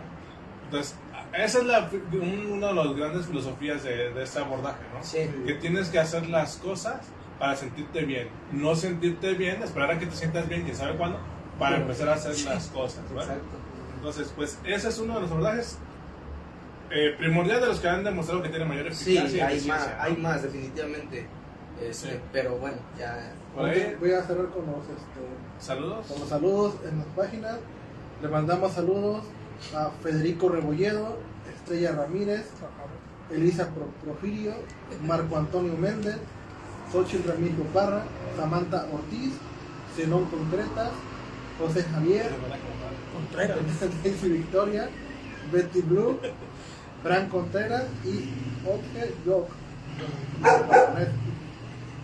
Entonces, esa es una de las grandes filosofías de este abordaje, ¿no? Sí. Que tienes que hacer las cosas para sentirte bien. No sentirte bien, esperar a que te sientas bien, quién sabe cuándo, para empezar a hacer las cosas, ¿vale? Exacto. Entonces, pues ese es uno de los abordajes primordiales de los que han demostrado que tienen mayor eficacia. Sí, y hay eficiencia, más, ¿no? hay más definitivamente. Sí. Pero bueno, ya. Por ahí, Voy a cerrar con saludos. los saludos en las páginas. Le mandamos saludos a Federico Rebolledo, Estrella Ramírez, Elisa Porfirio, Marco Antonio Méndez, Xochitl Ramírez Parra, Samantha Ortiz, Zenón Concretas, José Javier, Daisy Victoria, Betty Blue, Fran Contreras y Otge York.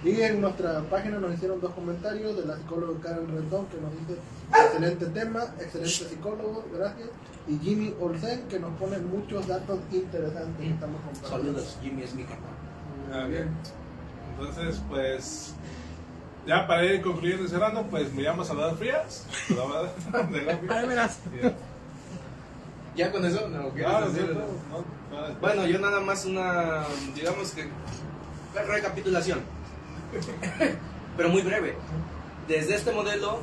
Y en nuestra página nos hicieron 2 comentarios de la psicóloga Karen Rendón, que nos dice excelente tema, excelente psicólogo, gracias. Y Jimmy Olsen, que nos pone muchos datos interesantes que estamos compartiendo. Saludos, Jimmy es mi papá. Ah, bien. Entonces, pues, ya para ir concluyendo y cerrando, pues me llamo Salvador Frías. De la Ahí verás. ¿Ya con eso? No, ¿quieres Claro, decir? cierto. Bueno, yo nada más digamos que, recapitulación, pero muy breve. Desde este modelo,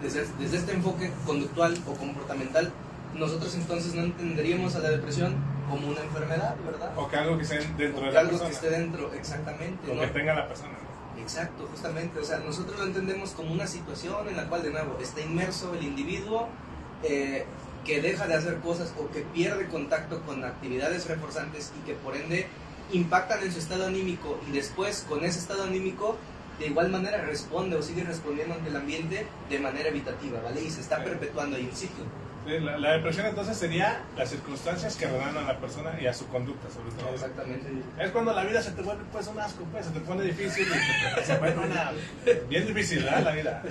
desde este enfoque conductual o comportamental, nosotros entonces no entenderíamos a la depresión como una enfermedad, ¿verdad? O que algo que esté dentro O de que la algo persona. que esté dentro, exactamente. Lo ¿no? que tenga la persona. ¿No? Exacto, justamente. O sea, nosotros lo entendemos como una situación en la cual, de nuevo, está inmerso el individuo que deja de hacer cosas o que pierde contacto con actividades reforzantes y que por ende impactan en su estado anímico, y después con ese estado anímico de igual manera responde o sigue respondiendo ante el ambiente de manera evitativa, ¿vale? Y se está Sí. perpetuando ahí un ciclo. Sí, la depresión entonces sería las circunstancias que rodean a la persona y a su conducta, sobre todo. Exactamente. Es cuando la vida se te vuelve pues un asco, pues, se te pone difícil y se vuelve bien difícil, ¿verdad? La vida.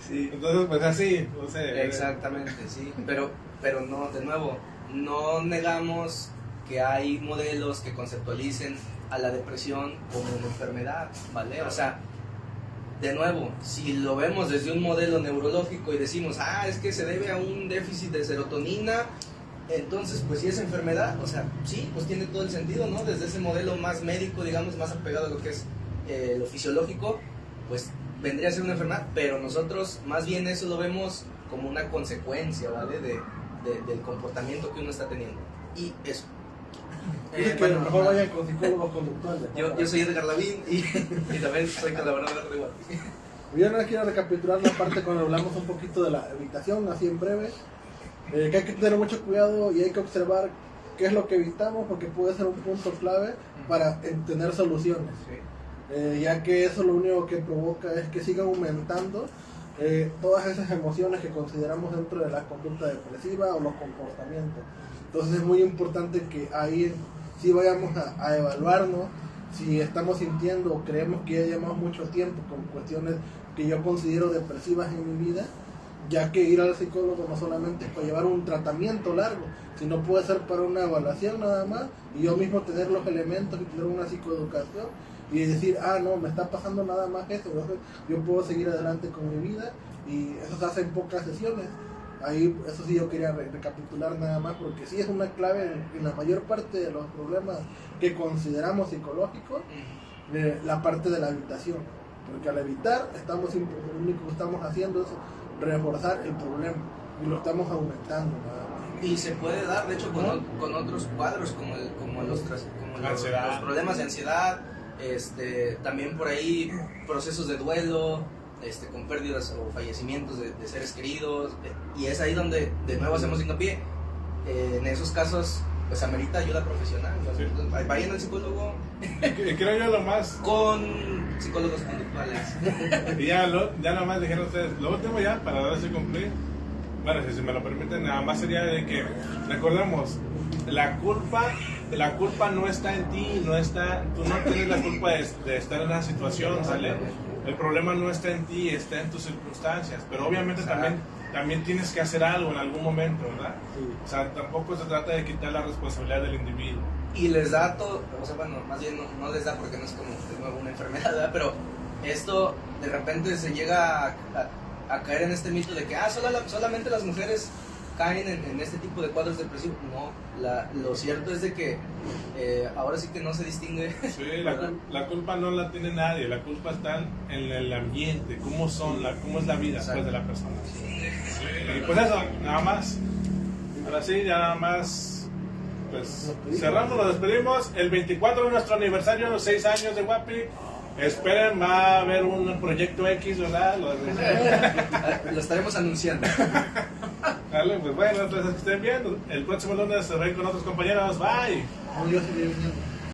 Sí. Entonces, pues así, o sea, Exactamente, sí. Pero no, de nuevo, no negamos que hay modelos que conceptualicen a la depresión como una enfermedad, ¿vale? O sea, de nuevo, si lo vemos desde un modelo neurológico y decimos, es que se debe a un déficit de serotonina, entonces pues si es enfermedad, o sea, sí, pues tiene todo el sentido, ¿no? Desde ese modelo más médico, digamos, más apegado a lo que es lo fisiológico, pues vendría a ser una enfermedad, pero nosotros más bien eso lo vemos como una consecuencia, ¿vale? Del comportamiento que uno está teniendo. Y eso. Dice que Bueno, mejor vayan con psicólogos conductuales. yo soy Edgar Lavín y también soy colaborador de Guapi. Yo no quiero recapitular la parte cuando hablamos un poquito de la evitación, así en breve. Que hay que tener mucho cuidado y hay que observar qué es lo que evitamos, porque puede ser un punto clave para tener soluciones. Ya que eso lo único que provoca es que siga aumentando todas esas emociones que consideramos dentro de la conducta depresiva o los comportamientos. Entonces es muy importante que ahí sí vayamos a evaluarnos si estamos sintiendo o creemos que ya llevamos mucho tiempo con cuestiones que yo considero depresivas en mi vida, ya que ir al psicólogo no solamente es para llevar un tratamiento largo, sino puede ser para una evaluación nada más, y yo mismo tener los elementos y tener una psicoeducación y decir, no, me está pasando nada más eso, entonces yo puedo seguir adelante con mi vida, y eso se hace en pocas sesiones. Ahí, eso sí yo quería recapitular nada más, porque sí es una clave en la mayor parte de los problemas que consideramos psicológicos, la parte de la evitación, porque al evitar lo único que estamos haciendo es reforzar el problema y lo estamos aumentando nada más. Y se puede dar, de hecho, con otros cuadros como los problemas de ansiedad, también por ahí procesos de duelo, con pérdidas o fallecimientos de seres queridos, y es ahí donde de nuevo hacemos hincapié. En esos casos pues amerita ayuda profesional, ¿no? Sí. Entonces, vayan al psicólogo y creo yo lo más, con psicólogos conductuales. y ya lo más dijeron ustedes, lo último ya, para darse cumplir, bueno, si me lo permiten, nada más sería de que, recordemos, la culpa no está en ti, tú no tienes la culpa de estar en una situación, ¿sale? El problema no está en ti, está en tus circunstancias, pero obviamente también tienes que hacer algo en algún momento, ¿verdad? Sí. O sea, tampoco se trata de quitar la responsabilidad del individuo. Y les da todo, o sea, bueno, más bien no les da porque no es como de nuevo una enfermedad, ¿verdad? Pero esto de repente se llega a caer en este mito de que solamente las mujeres caen en este tipo de cuadros depresivos. No, lo cierto es de que ahora sí que no se distingue. Sí, la culpa no la tiene nadie, la culpa está en el ambiente, cómo es la vida pues, de la persona. Y pues eso, nada más. Ahora sí, ya nada más. Pues cerramos, nos despedimos. El 24 de nuestro aniversario, los 6 años de Guapi. Esperen, va a haber un proyecto X, ¿verdad? Lo estaremos anunciando. Vale, pues bueno, entonces que estén bien. El próximo lunes se ven con otros compañeros. Bye. Yo seguiré viniendo.